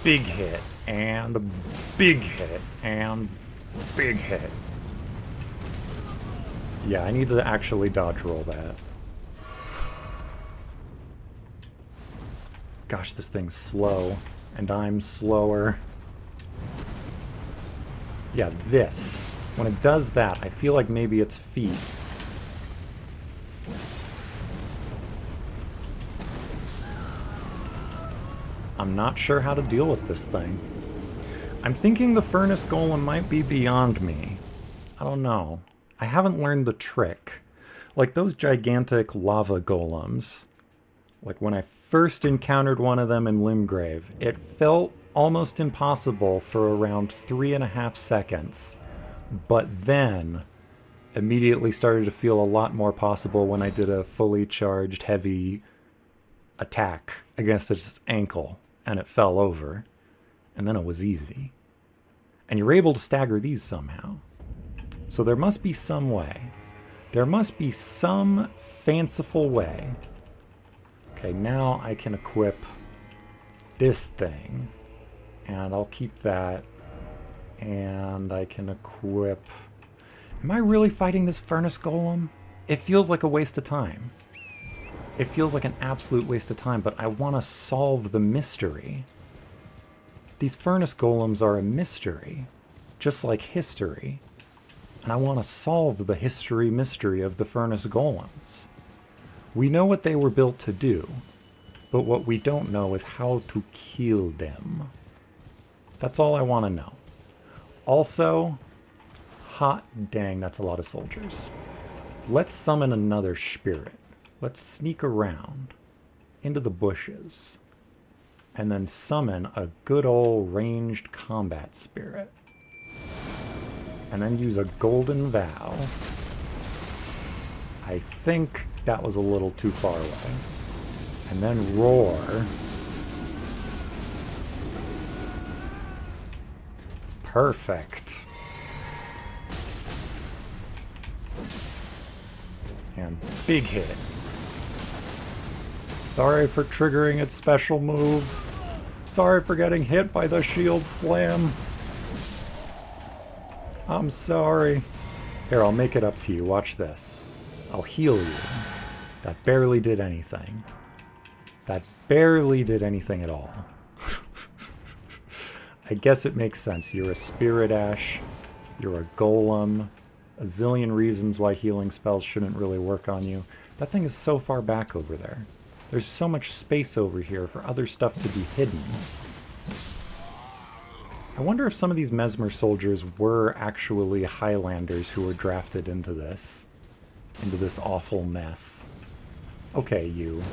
[SPEAKER 1] big hit, and big hit, and big hit. Yeah, I need to actually dodge roll that. Gosh, this thing's slow, and I'm slower. Yeah, this. When it does that, I feel like maybe its feet. I'm not sure how to deal with this thing. I'm thinking the furnace golem might be beyond me. I don't know. I haven't learned the trick. Like those gigantic lava golems. Like when I first encountered one of them in Limgrave, it felt almost impossible for around 3.5 seconds. But then immediately started to feel a lot more possible when I did a fully charged heavy attack against its ankle and it fell over. And then it was easy. And you're able to stagger these somehow. So there must be some way. There must be some fanciful way. Okay, now I can equip this thing. And I'll keep that. And I can equip... Am I really fighting this furnace golem? It feels like a waste of time. It feels like an absolute waste of time, but I want to solve the mystery. These furnace golems are a mystery, just like history. And I want to solve the mystery of the furnace golems. We know what they were built to do, But what we don't know is how to kill them. That's all I want to know. Also, hot dang, that's a lot of soldiers. Let's summon another spirit. Let's sneak around into the bushes and then summon a good old ranged combat spirit. And then use a golden vow. I think that was a little too far away. And then roar. Perfect. And big hit. Sorry for triggering its special move. Sorry for getting hit by the shield slam. I'm sorry. Here, I'll make it up to you. Watch this. I'll heal you. That barely did anything. That barely did anything at all. I guess it makes sense. You're a Spirit Ash. You're a Golem. A zillion reasons why healing spells shouldn't really work on you. That thing is so far back over there. There's so much space over here for other stuff to be hidden. I wonder if some of these Mesmer soldiers were actually Highlanders who were drafted into this awful mess. Okay, you.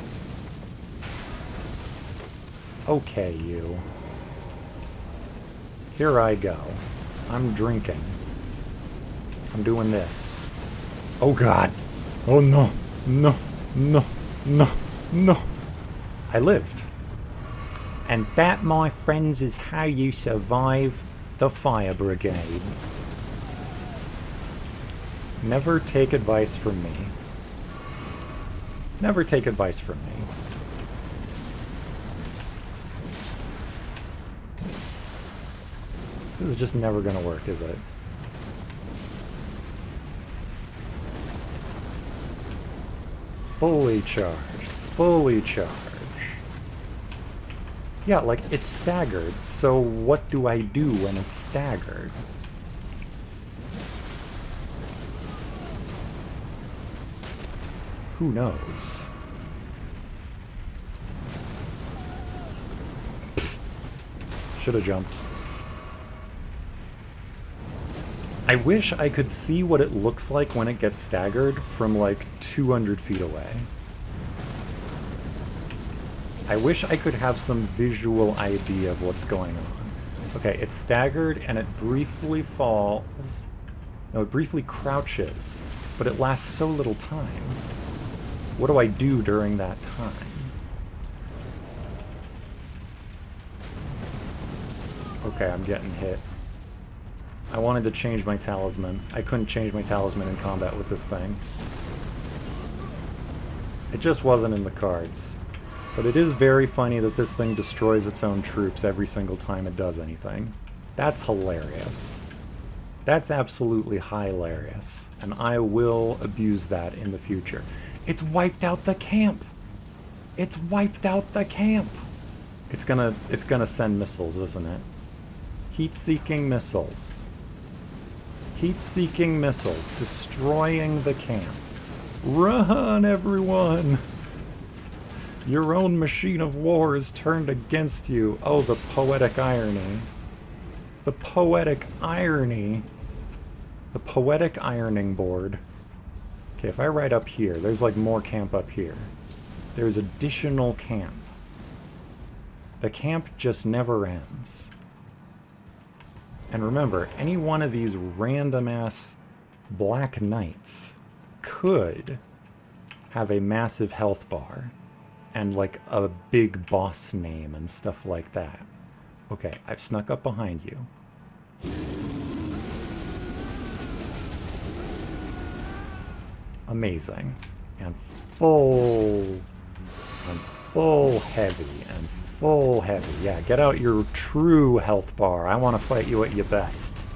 [SPEAKER 1] Okay, you. Here I go. I'm drinking. I'm doing this. Oh god. Oh no. No. No. No. No. I lived. And that, my friends, is how you survive the fire brigade. Never take advice from me. Never take advice from me. This is just never gonna work, is it? Fully charged. Fully charged. Yeah, like, it's staggered, so what do I do when it's staggered? Who knows? Should have jumped. I wish I could see what it looks like when it gets staggered from like 200 feet away. I wish I could have some visual idea of what's going on. Okay, it's staggered and it briefly falls. No, it briefly crouches, but it lasts so little time. What do I do during that time? Okay, I'm getting hit. I wanted to change my talisman. I couldn't change my talisman in combat with this thing. It just wasn't in the cards. But it is very funny that this thing destroys its own troops every single time it does anything. That's hilarious. That's absolutely hilarious. And I will abuse that in the future. It's wiped out the camp! It's wiped out the camp! It's gonna send missiles, isn't it? Heat-seeking missiles. Heat-seeking missiles, destroying the camp. Run, everyone! Your own machine of war is turned against you. Oh, the poetic irony. The poetic irony. The poetic ironing board. Okay, if I ride up here, there's like more camp up here. There's additional camp. The camp just never ends. And remember, any one of these random-ass Black Knights could have a massive health bar. And like a big boss name and stuff like that. Okay, I've snuck up behind you. Amazing. And full heavy, and full heavy. Yeah, get out your true health bar. I want to fight you at your best.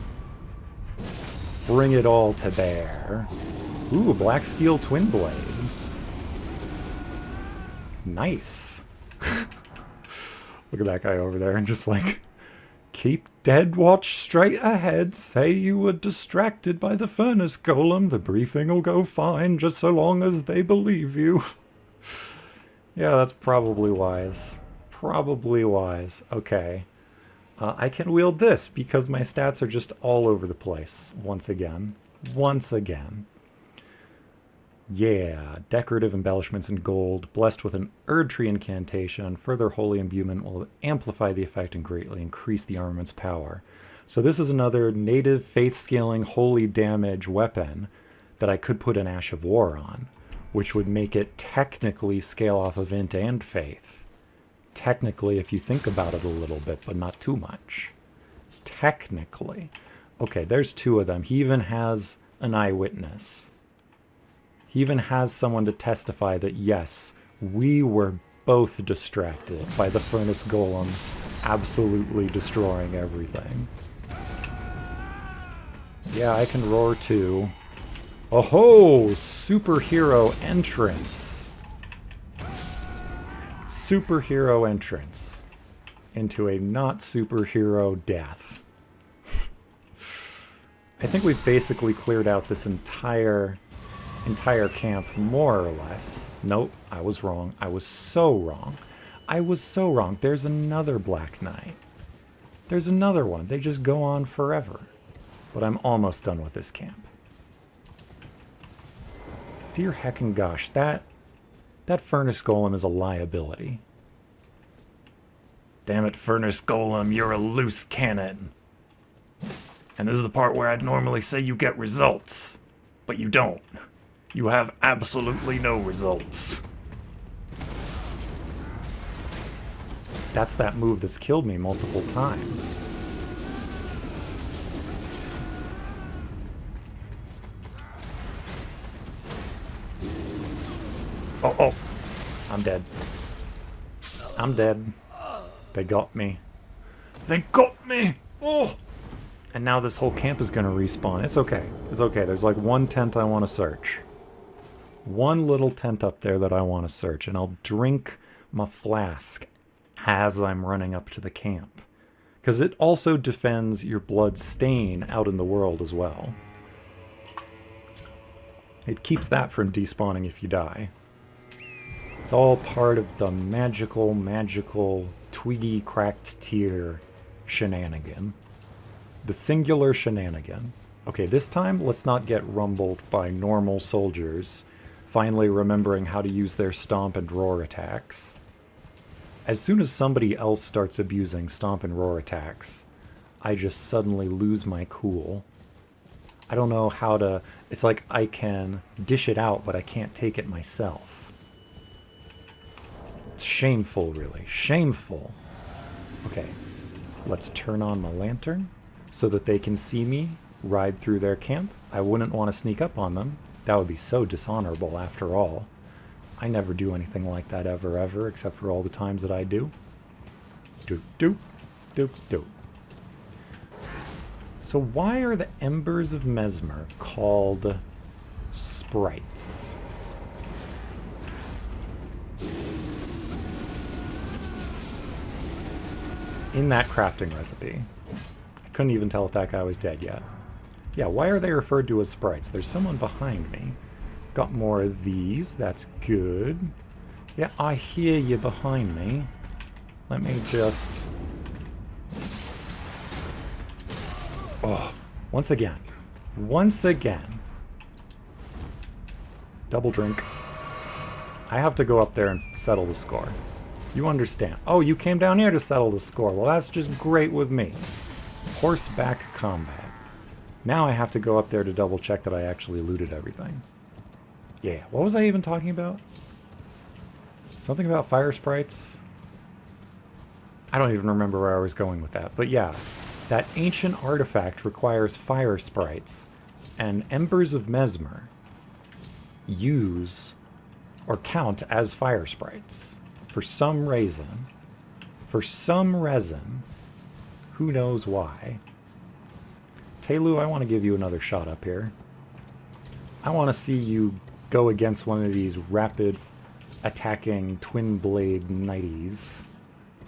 [SPEAKER 1] Bring it all to bear. Ooh, Black Steel Twin Blade. Nice. Look at that guy over there and just like, keep dead watch straight ahead. Say you were distracted by the furnace golem. The briefing will go fine just so long as they believe you. Yeah, that's probably wise. Probably wise. Okay. I can wield this because my stats are just all over the place. Once again. Once again. Yeah, decorative embellishments in gold, blessed with an ERDTREE incantation. Further holy imbuement will amplify the effect and greatly increase the armament's power. So this is another native faith-scaling holy damage weapon that I could put an Ash of War on, which would make it technically scale off of Int and Faith. Technically, if you think about it a little bit, but not too much. Technically. Okay, there's two of them. He even has an eyewitness. He even has someone to testify that, yes, we were both distracted by the Furnace Golem absolutely destroying everything. Yeah, I can roar too. Oh-ho! Superhero entrance. Superhero entrance into a not superhero death. I think we've basically cleared out this entire camp, more or less. Nope, I was wrong. I was so wrong. I was so wrong. There's another Black Knight. There's another one. They just go on forever. But I'm almost done with this camp. Dear heckin' gosh, that Furnace Golem is a liability. Damn it, Furnace Golem, you're a loose cannon. And this is the part where I'd normally say you get results. But you don't. You have absolutely no results. That's that move that's killed me multiple times. Oh. I'm dead. I'm dead. They got me. They got me! Oh! And now this whole camp is gonna respawn. It's okay. It's okay. There's like one tent I want to search. One little tent up there that I want to search. And I'll drink my flask as I'm running up to the camp. Because it also defends your blood stain out in the world as well. It keeps that from despawning if you die. It's all part of the magical, twiggy cracked tier shenanigan. The singular shenanigan. Okay, this time, let's not get rumbled by normal soldiers, finally remembering how to use their stomp and roar attacks. As soon as somebody else starts abusing stomp and roar attacks, I just suddenly lose my cool. I don't know how to... It's like I can dish it out, but I can't take it myself. It's shameful, really. Shameful. Okay, let's turn on my lantern so that they can see me ride through their camp. I wouldn't want to sneak up on them. That would be so dishonorable after all. I never do anything like that ever, except for all the times that I do. Doop, doop, doop, doop. So why are the Embers of Mesmer called sprites? In that crafting recipe. I couldn't even tell if that guy was dead yet. Yeah, why are they referred to as sprites? There's someone behind me. Got more of these. That's good. Yeah, I hear you behind me. Let me just... Oh, once again. Once again. Double drink. I have to go up there and settle the score. You understand. Oh, you came down here to settle the score. Well, that's just great with me. Horseback combat. Now I have to go up there to double check that I actually looted everything. Yeah, what was I even talking about? Something about fire sprites? I don't even remember where I was going with that. But yeah, that ancient artifact requires fire sprites. And Embers of Mesmer use or count as fire sprites. For some reason. For some reason. Who knows why. Telu, I want to give you another shot up here. I want to see you go against one of these rapid attacking twin blade knighties.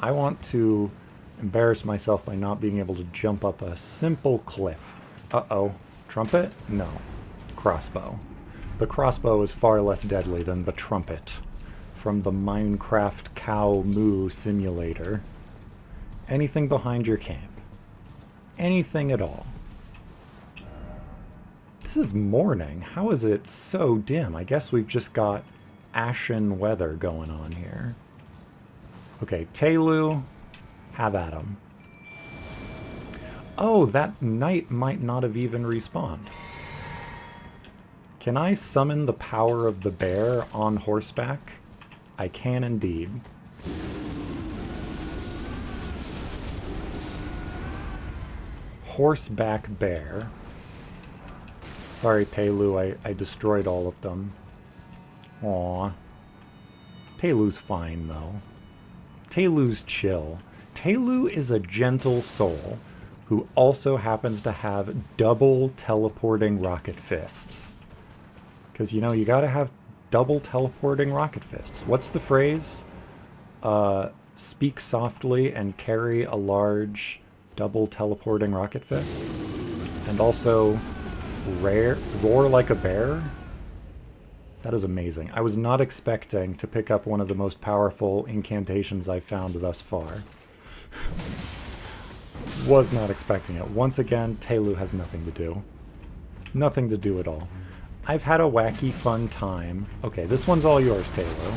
[SPEAKER 1] I want to embarrass myself by not being able to jump up a simple cliff. Uh-oh. Trumpet? No. Crossbow. The crossbow is far less deadly than the trumpet. from the Minecraft cow moo simulator. Anything behind your camp? Anything at all? This is morning. How is it so dim? I guess we've just got ashen weather going on here. Okay, Telu, have at 'em. Oh, that knight might not have even respawned. Can I summon the power of the bear on horseback? I can indeed. Horseback bear. Sorry, Telu, I destroyed all of them. Aww. Telu's fine, though. Telu's chill. Telu is a gentle soul who also happens to have double teleporting rocket fists. Because, you know, you gotta have double teleporting rocket fists. What's the phrase? Speak softly and carry a large double teleporting rocket fist? And also, roar like a bear? That is amazing. I was not expecting to pick up one of the most powerful incantations I've found thus far. Was not expecting it. Once again, Telu has nothing to do. Nothing to do at all. I've had a wacky fun time. Okay, this one's all yours, Telu.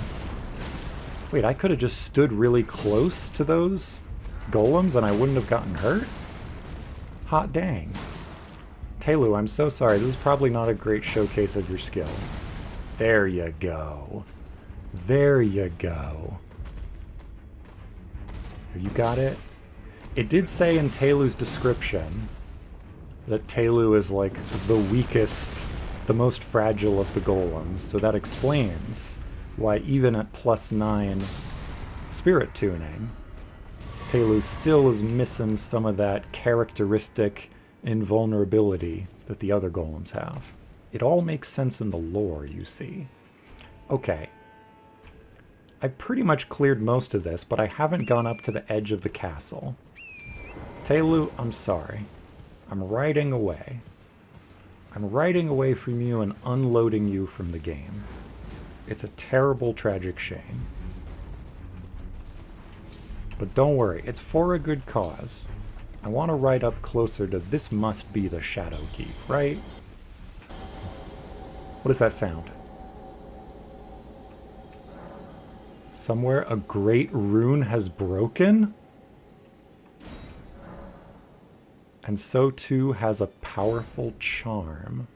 [SPEAKER 1] Wait, I could have just stood really close to those golems and I wouldn't have gotten hurt? Hot dang. Telu, I'm so sorry. This is probably not a great showcase of your skill. There you go. There you go. Have you got it? It did say in Telu's description that Telu is like the weakest, the most fragile of the golems, so that explains why even at +9 spirit tuning, Telu still is missing some of that characteristic invulnerability that the other golems have. It all makes sense in the lore, you see. Okay. I've pretty much cleared most of this, but I haven't gone up to the edge of the castle. Telu, I'm sorry. I'm riding away. I'm riding away from you and unloading you from the game. It's a terrible, tragic shame. But don't worry, it's for a good cause. I want to ride up closer to this must be the Shadow Keep, right? What does that sound? Somewhere a great rune has broken? And so too has a powerful charm.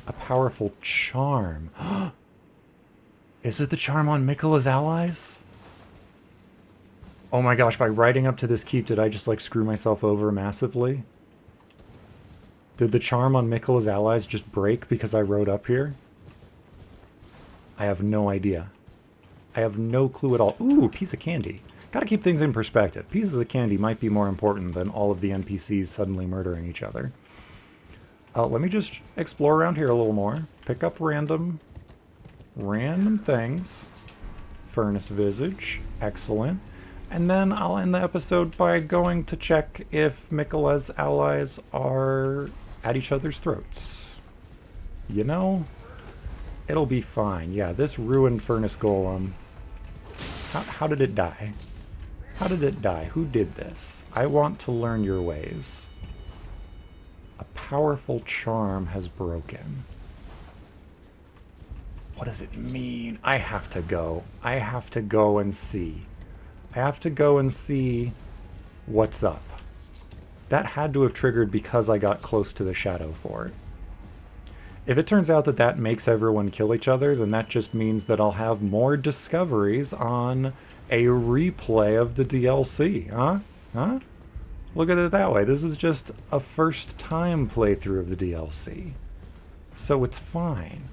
[SPEAKER 1] A powerful charm. Is it the charm on Miquella's allies? Oh my gosh, by riding up to this keep, did I just like screw myself over massively? Did the charm on Miquella's allies just break because I rode up here? I have no idea. I have no clue at all. Ooh, a piece of candy. Gotta keep things in perspective. Pieces of candy might be more important than all of the NPCs suddenly murdering each other. Let me just explore around here a little more. Pick up random things. Furnace Visage. Excellent. And then I'll end the episode by going to check if Miquella's allies are at each other's throats. You know, it'll be fine. Yeah, this ruined Furnace Golem. How did it die? How did it die? Who did this? I want to learn your ways. A powerful charm has broken. What does it mean? I have to go. I have to go and see. I have to go and see what's up. That had to have triggered because I got close to the Shadow Fort. If it turns out that that makes everyone kill each other, then that just means that I'll have more discoveries on a replay of the DLC, huh? Huh? Look at it that way. This is just a first-time playthrough of the DLC. So it's fine.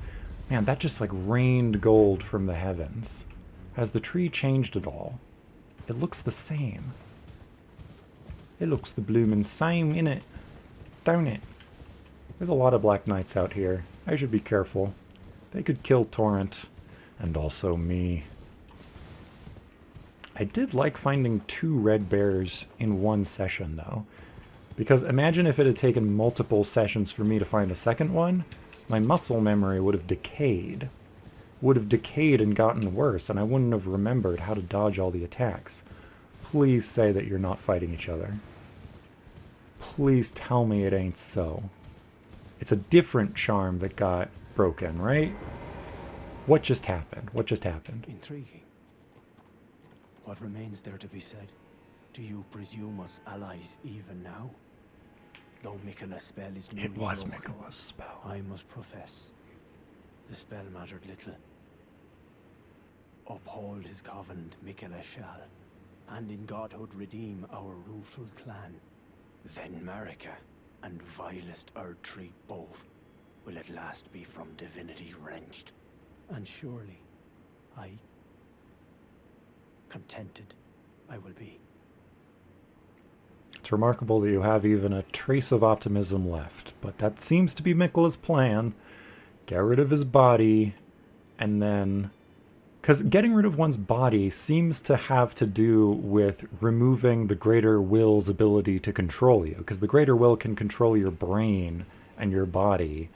[SPEAKER 1] Man, that just like rained gold from the heavens. Has the tree changed at all? It looks the same. It looks the bloomin' same, innit? Don't it? There's a lot of Black Knights out here. I should be careful. They could kill Torrent. And also me. I did like finding 2 red bears in one session, though. Because imagine if it had taken multiple sessions for me to find the second one, my muscle memory would have decayed. would have decayed and gotten worse, and I wouldn't have remembered how to dodge all the attacks. Please say that you're not fighting each other. Please tell me it ain't so. It's a different charm that got broken, right? What just happened? What just happened?
[SPEAKER 3] Intriguing. What remains there to be said? Do you presume us allies even now? Though Miquella's spell is newly
[SPEAKER 1] It was
[SPEAKER 3] broken,
[SPEAKER 1] Miquella's spell.
[SPEAKER 3] I must profess, the spell mattered little. Uphold his covenant, Miquella shall, and in godhood redeem our rueful clan. Then Marika and vilest ERDTREE both will at last be from divinity wrenched. And surely, contented I will be.
[SPEAKER 1] It's remarkable that you have even a trace of optimism left, but that seems to be Miquella's plan. Get rid of his body, and then... Because getting rid of one's body seems to have to do with removing the greater will's ability to control you. Because the greater will can control your brain and your body,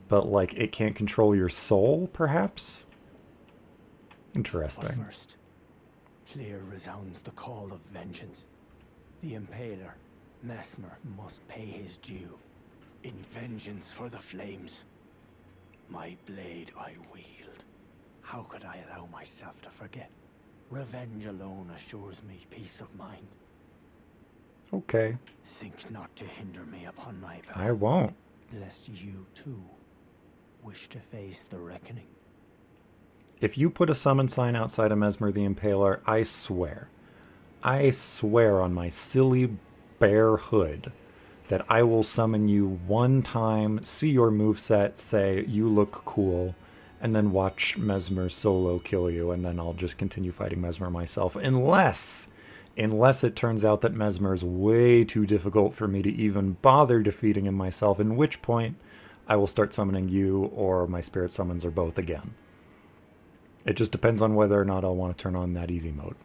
[SPEAKER 1] but, like, it can't control your soul, perhaps? Interesting.
[SPEAKER 3] But first, clear resounds the call of vengeance. The Impaler, Mesmer, must pay his due. In vengeance for the flames. My blade I wield. How could I allow myself to forget? Revenge alone assures me peace of mind.
[SPEAKER 1] Okay.
[SPEAKER 3] Think not to hinder me upon my path.
[SPEAKER 1] I won't.
[SPEAKER 3] Lest you, too, wish to face the reckoning.
[SPEAKER 1] If you put a summon sign outside of Mesmer the Impaler, I swear on my silly bear hood that I will summon you one time, see your moveset, say, you look cool, and then watch Mesmer solo kill you, and then I'll just continue fighting Mesmer myself. Unless it turns out that Mesmer is way too difficult for me to even bother defeating him myself, in which point I will start summoning you or my spirit summons or both again. It just depends on whether or not I'll want to turn on that easy mode.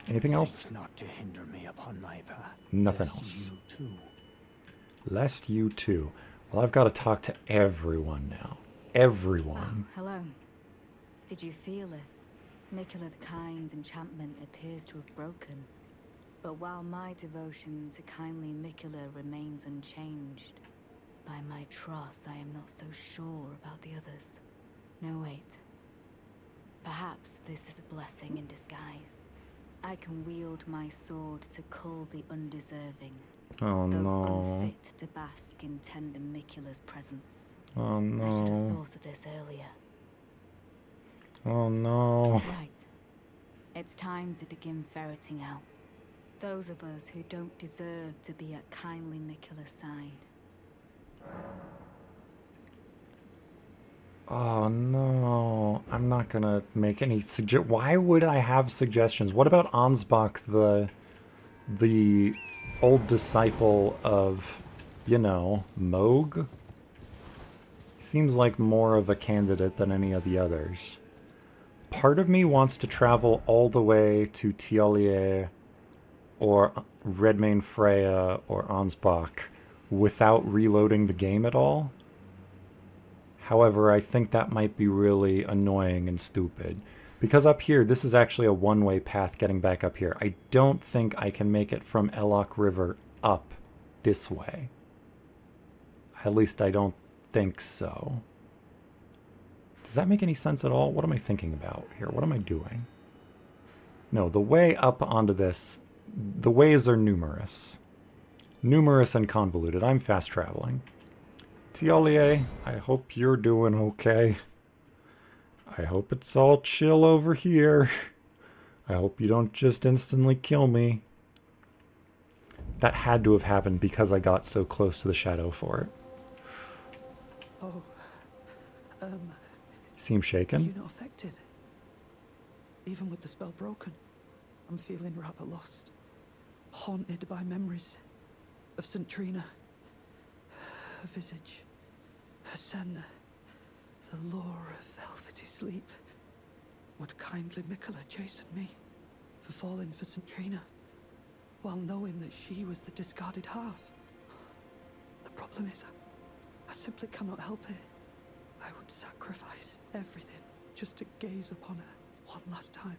[SPEAKER 1] Anything else?
[SPEAKER 3] Think not to hinder me upon my path.
[SPEAKER 1] Nothing
[SPEAKER 3] Lest
[SPEAKER 1] else.
[SPEAKER 3] You too.
[SPEAKER 1] Lest you too. Well, I've got to talk to everyone now. Everyone.
[SPEAKER 4] Oh, hello. Did you feel it? Miquella the Kind's enchantment appears to have broken. But while my devotion to kindly Miquella remains unchanged, by my troth I am not so sure about the others. No, wait. Perhaps this is a blessing in disguise. I can wield my sword to cull the undeserving.
[SPEAKER 1] Oh
[SPEAKER 4] Those
[SPEAKER 1] no.
[SPEAKER 4] unfit to bask in tender Miquella's presence.
[SPEAKER 1] Oh
[SPEAKER 4] I should have
[SPEAKER 1] no.
[SPEAKER 4] thought of this earlier.
[SPEAKER 1] Oh no.
[SPEAKER 4] Right. It's time to begin ferreting out those of us who don't deserve to be at kindly Miquella's side.
[SPEAKER 1] Oh no. I'm not gonna make any why would I have suggestions? What about Ansbach, the old disciple of, you know, Moog? Seems like more of a candidate than any of the others. Part of me wants to travel all the way to Tiolier or Redmane Freya or Ansbach without reloading the game at all. However, I think that might be really annoying and stupid. Because up here, this is actually a one-way path getting back up here. I don't think I can make it from Elok River up this way. At least I don't think so. Does that make any sense at all? What am I thinking about here? What am I doing? No, the way up onto this, the ways are numerous. Numerous and convoluted. I'm fast traveling. Tiolier, I hope you're doing okay. I hope it's all chill over here. I hope you don't just instantly kill me. That had to have happened because I got so close to the shadow for it.
[SPEAKER 2] Oh,
[SPEAKER 1] Seem
[SPEAKER 2] are
[SPEAKER 1] shaken?
[SPEAKER 2] you not affected? Even with the spell broken, I'm feeling rather lost. Haunted by memories of St. Trina, her visage, her senna, the lure of velvety sleep. Would kindly Miquella chasten me for falling for St. Trina, while knowing that she was the discarded half? The problem is, I simply cannot help it. I would sacrifice everything just to gaze upon her one last time.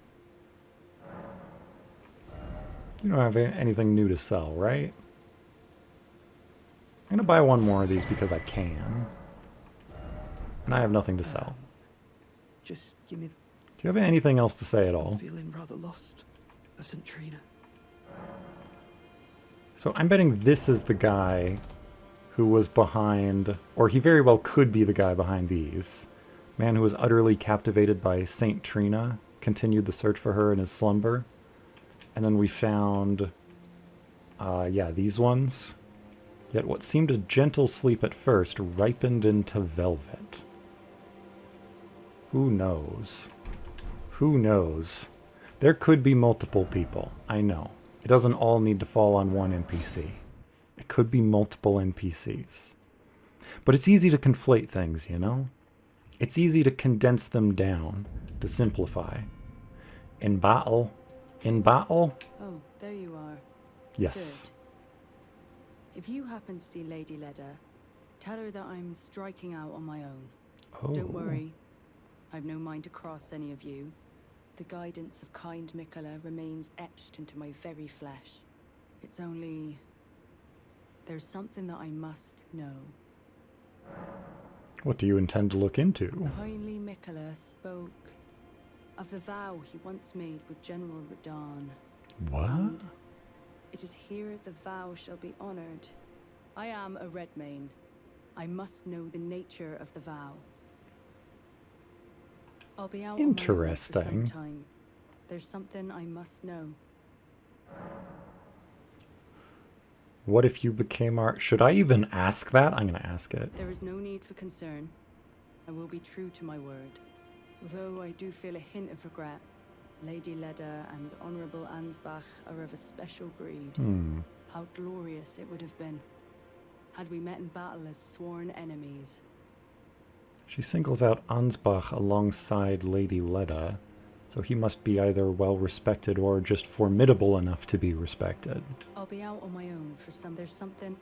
[SPEAKER 1] You don't have anything new to sell, right? I'm gonna buy one more of these because I can. And I have nothing to sell.
[SPEAKER 2] Just give me.
[SPEAKER 1] Do you have anything else to say at
[SPEAKER 2] I'm
[SPEAKER 1] all?
[SPEAKER 2] feeling rather lost of St. Trina.
[SPEAKER 1] So I'm betting this is the guy who was behind, or he very well could be the guy behind these. Man who was utterly captivated by St. Trina, continued the search for her in his slumber. And then we found, yeah, these ones. Yet what seemed a gentle sleep at first ripened into velvet. Who knows? Who knows? There could be multiple people, I know. It doesn't all need to fall on one NPC. It could be multiple NPCs. But it's easy to conflate things, you know? It's easy to condense them down, to simplify. In battle...
[SPEAKER 5] Oh, there you are.
[SPEAKER 1] Yes.
[SPEAKER 5] Good. If you happen to see Lady Leda, tell her that I'm striking out on my own.
[SPEAKER 1] Oh.
[SPEAKER 5] Don't worry. I've no mind to cross any of you. The guidance of kind Mikola remains etched into my very flesh. It's only... there's something that I must know.
[SPEAKER 1] What do you intend to look into?
[SPEAKER 5] Kindly Mikola spoke of the vow he once made with General Radahn.
[SPEAKER 1] What?
[SPEAKER 5] It is here the vow shall be honored. I am a Redmane. I must know the nature of the vow. I'll be out on my own for some
[SPEAKER 1] Interesting.
[SPEAKER 5] time. There's something I must know.
[SPEAKER 1] What if you became our... Should I even ask that? I'm going to ask it.
[SPEAKER 5] There is no need for concern. I will be true to my word. Although I do feel a hint of regret. Lady Leda and Honorable Ansbach are of a special breed. How glorious it would have been had we met in battle as sworn enemies.
[SPEAKER 1] She singles out Ansbach alongside Lady Leda, so he must be either well-respected or just formidable enough to be respected.
[SPEAKER 5] I'll be out on my own for some... There's something...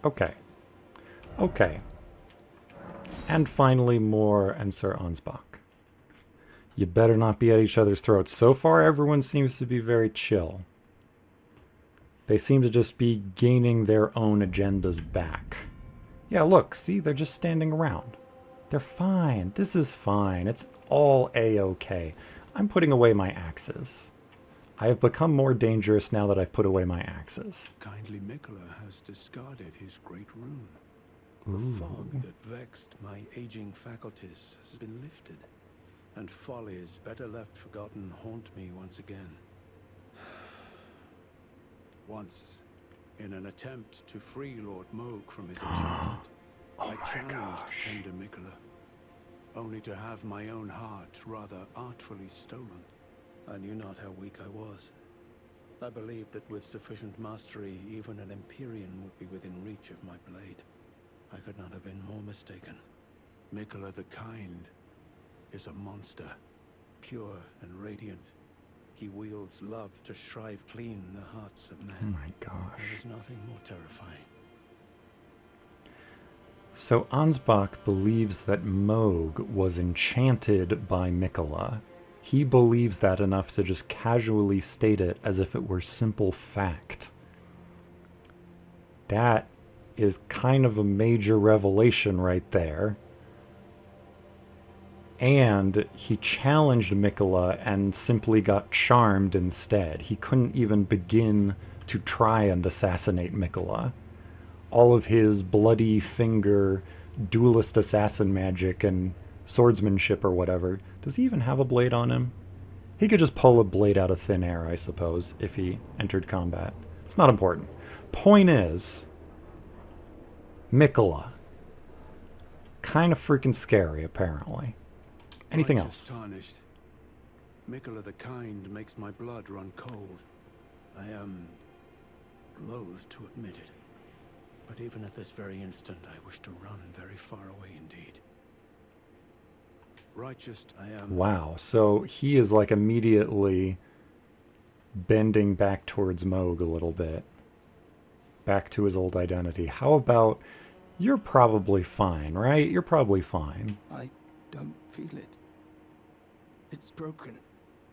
[SPEAKER 1] Okay. Okay. And finally, Moore and Sir Ansbach. You better not be at each other's throats. So far, everyone seems to be very chill. They seem to just be gaining their own agendas back. Yeah, look, see, they're just standing around. They're fine. This is fine. It's all A-okay. I'm putting away my axes. I have become more dangerous now that I've put away my axes.
[SPEAKER 3] Kindly Mikola has discarded his great rune.
[SPEAKER 1] Ooh.
[SPEAKER 3] The fog that vexed my aging faculties has been lifted, and follies better left forgotten haunt me once again. Once, in an attempt to free Lord Moog from his enchantment, I challenged tender Mikola, only to have my own heart rather artfully stolen. I knew not how weak I was. I believed that with sufficient mastery, even an Empyrean would be within reach of my blade. I could not have been more mistaken. Mikola the Kind is a monster, pure and radiant. He wields love to shrive clean the hearts of men.
[SPEAKER 1] Oh my gosh.
[SPEAKER 3] There is nothing more terrifying.
[SPEAKER 1] So Ansbach believes that Moog was enchanted by Mikola. He believes that enough to just casually state it as if it were simple fact. That is kind of a major revelation right there. And he challenged Mikola and simply got charmed instead. He couldn't even begin to try and assassinate Mikola. All of his bloody finger, duelist assassin magic and swordsmanship or whatever. Does he even have a blade on him? He could just pull a blade out of thin air, I suppose, if he entered combat. It's not important. Point is, Mikola. Kind of freaking scary, apparently. Anything
[SPEAKER 3] Righteous
[SPEAKER 1] else?
[SPEAKER 3] Tarnished. Mikola the Kind makes my blood run cold. I am loath to admit it. But even at this very instant, I wish to run very far away indeed. Righteous I am.
[SPEAKER 1] Wow, so he is like immediately bending back towards Moog a little bit. Back to his old identity. How about, you're probably fine, right? You're probably fine.
[SPEAKER 2] I don't feel it.
[SPEAKER 3] It's broken.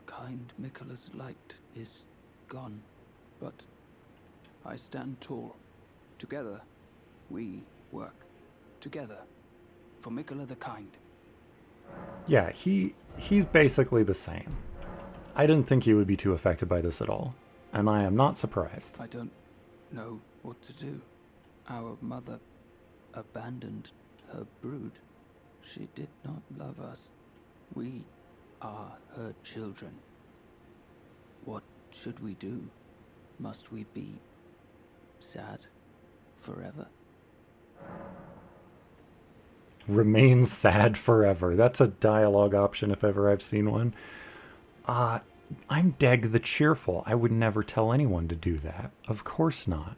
[SPEAKER 3] Kind Mikkola's light is gone. But I stand tall. Together, we work. Together. For Mikkola the Kind.
[SPEAKER 1] Yeah, he's basically the same. I didn't think he would be too affected by this at all, and I am not surprised.
[SPEAKER 3] I don't know what to do. Our mother abandoned her brood. She did not love us. We are her children. What should we do? Must we be sad forever?
[SPEAKER 1] Remain sad forever. That's a dialogue option if ever I've seen one. I'm Deg the Cheerful. I would never tell anyone to do that. Of course not.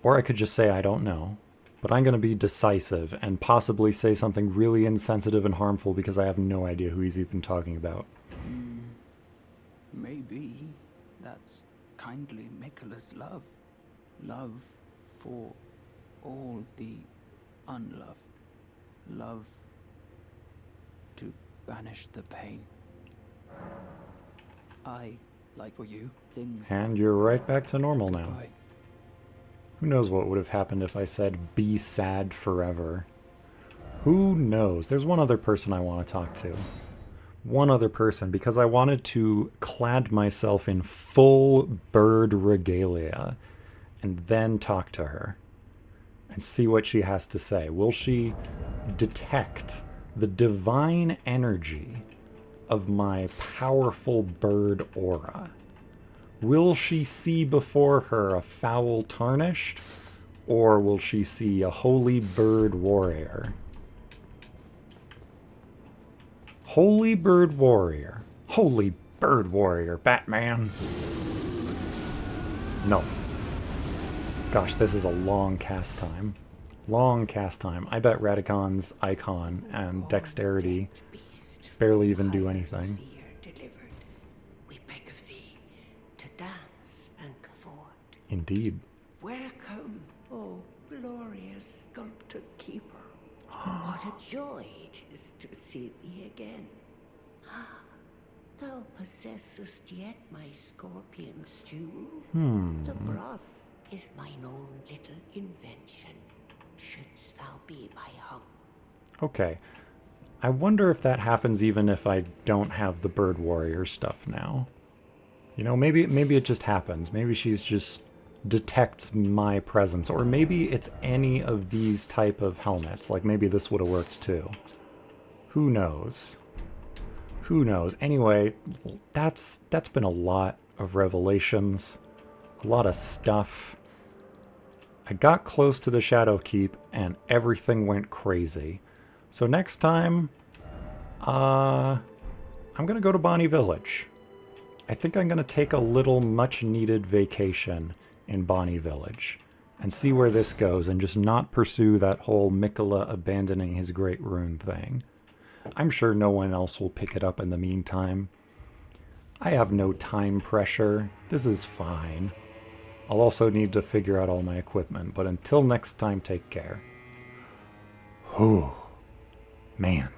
[SPEAKER 1] Or I could just say I don't know. But I'm going to be decisive and possibly say something really insensitive and harmful because I have no idea who he's even talking about.
[SPEAKER 3] Maybe that's kindly Mikkola's love. Love for all the unloved. Love to banish the pain. I, like for you, things...
[SPEAKER 1] And you're right back to normal now.
[SPEAKER 3] Goodbye.
[SPEAKER 1] Who knows what would have happened if I said, be sad forever? Who knows? There's one other person I want to talk to. One other person, because I wanted to clad myself in full bird regalia and then talk to her and see what she has to say. Will she detect the divine energy of my powerful bird aura? Will she see before her a foul tarnished, or will she see a holy bird warrior? Holy bird warrior. Holy bird warrior, Batman. No. Gosh, this is a long cast time. Long cast time. I bet Radicon's icon and dexterity barely even do anything.
[SPEAKER 6] We beg of thee to dance and cavort.
[SPEAKER 1] Indeed.
[SPEAKER 6] Welcome, O glorious sculpted keeper. What a joy it is to see thee again. Thou possessest yet my scorpion stew. The broth is mine own little invention. Shouldst thou be my hug?
[SPEAKER 1] Okay. I wonder if that happens even if I don't have the bird warrior stuff now. You know, maybe it just happens. Maybe she's just detects my presence, or maybe it's any of these type of helmets. Like maybe this would have worked too. Who knows? Who knows? Anyway, that's been a lot of revelations, a lot of stuff. I got close to the Shadow Keep and everything went crazy. So next time, I'm gonna go to Bonnie Village. I think I'm gonna take a little much-needed vacation in Bonnie Village and see where this goes and just not pursue that whole Mikkola abandoning his great rune thing. I'm sure no one else will pick it up in the meantime. I have no time pressure. This is fine. I'll also need to figure out all my equipment, but until next time, take care. Whew. Man.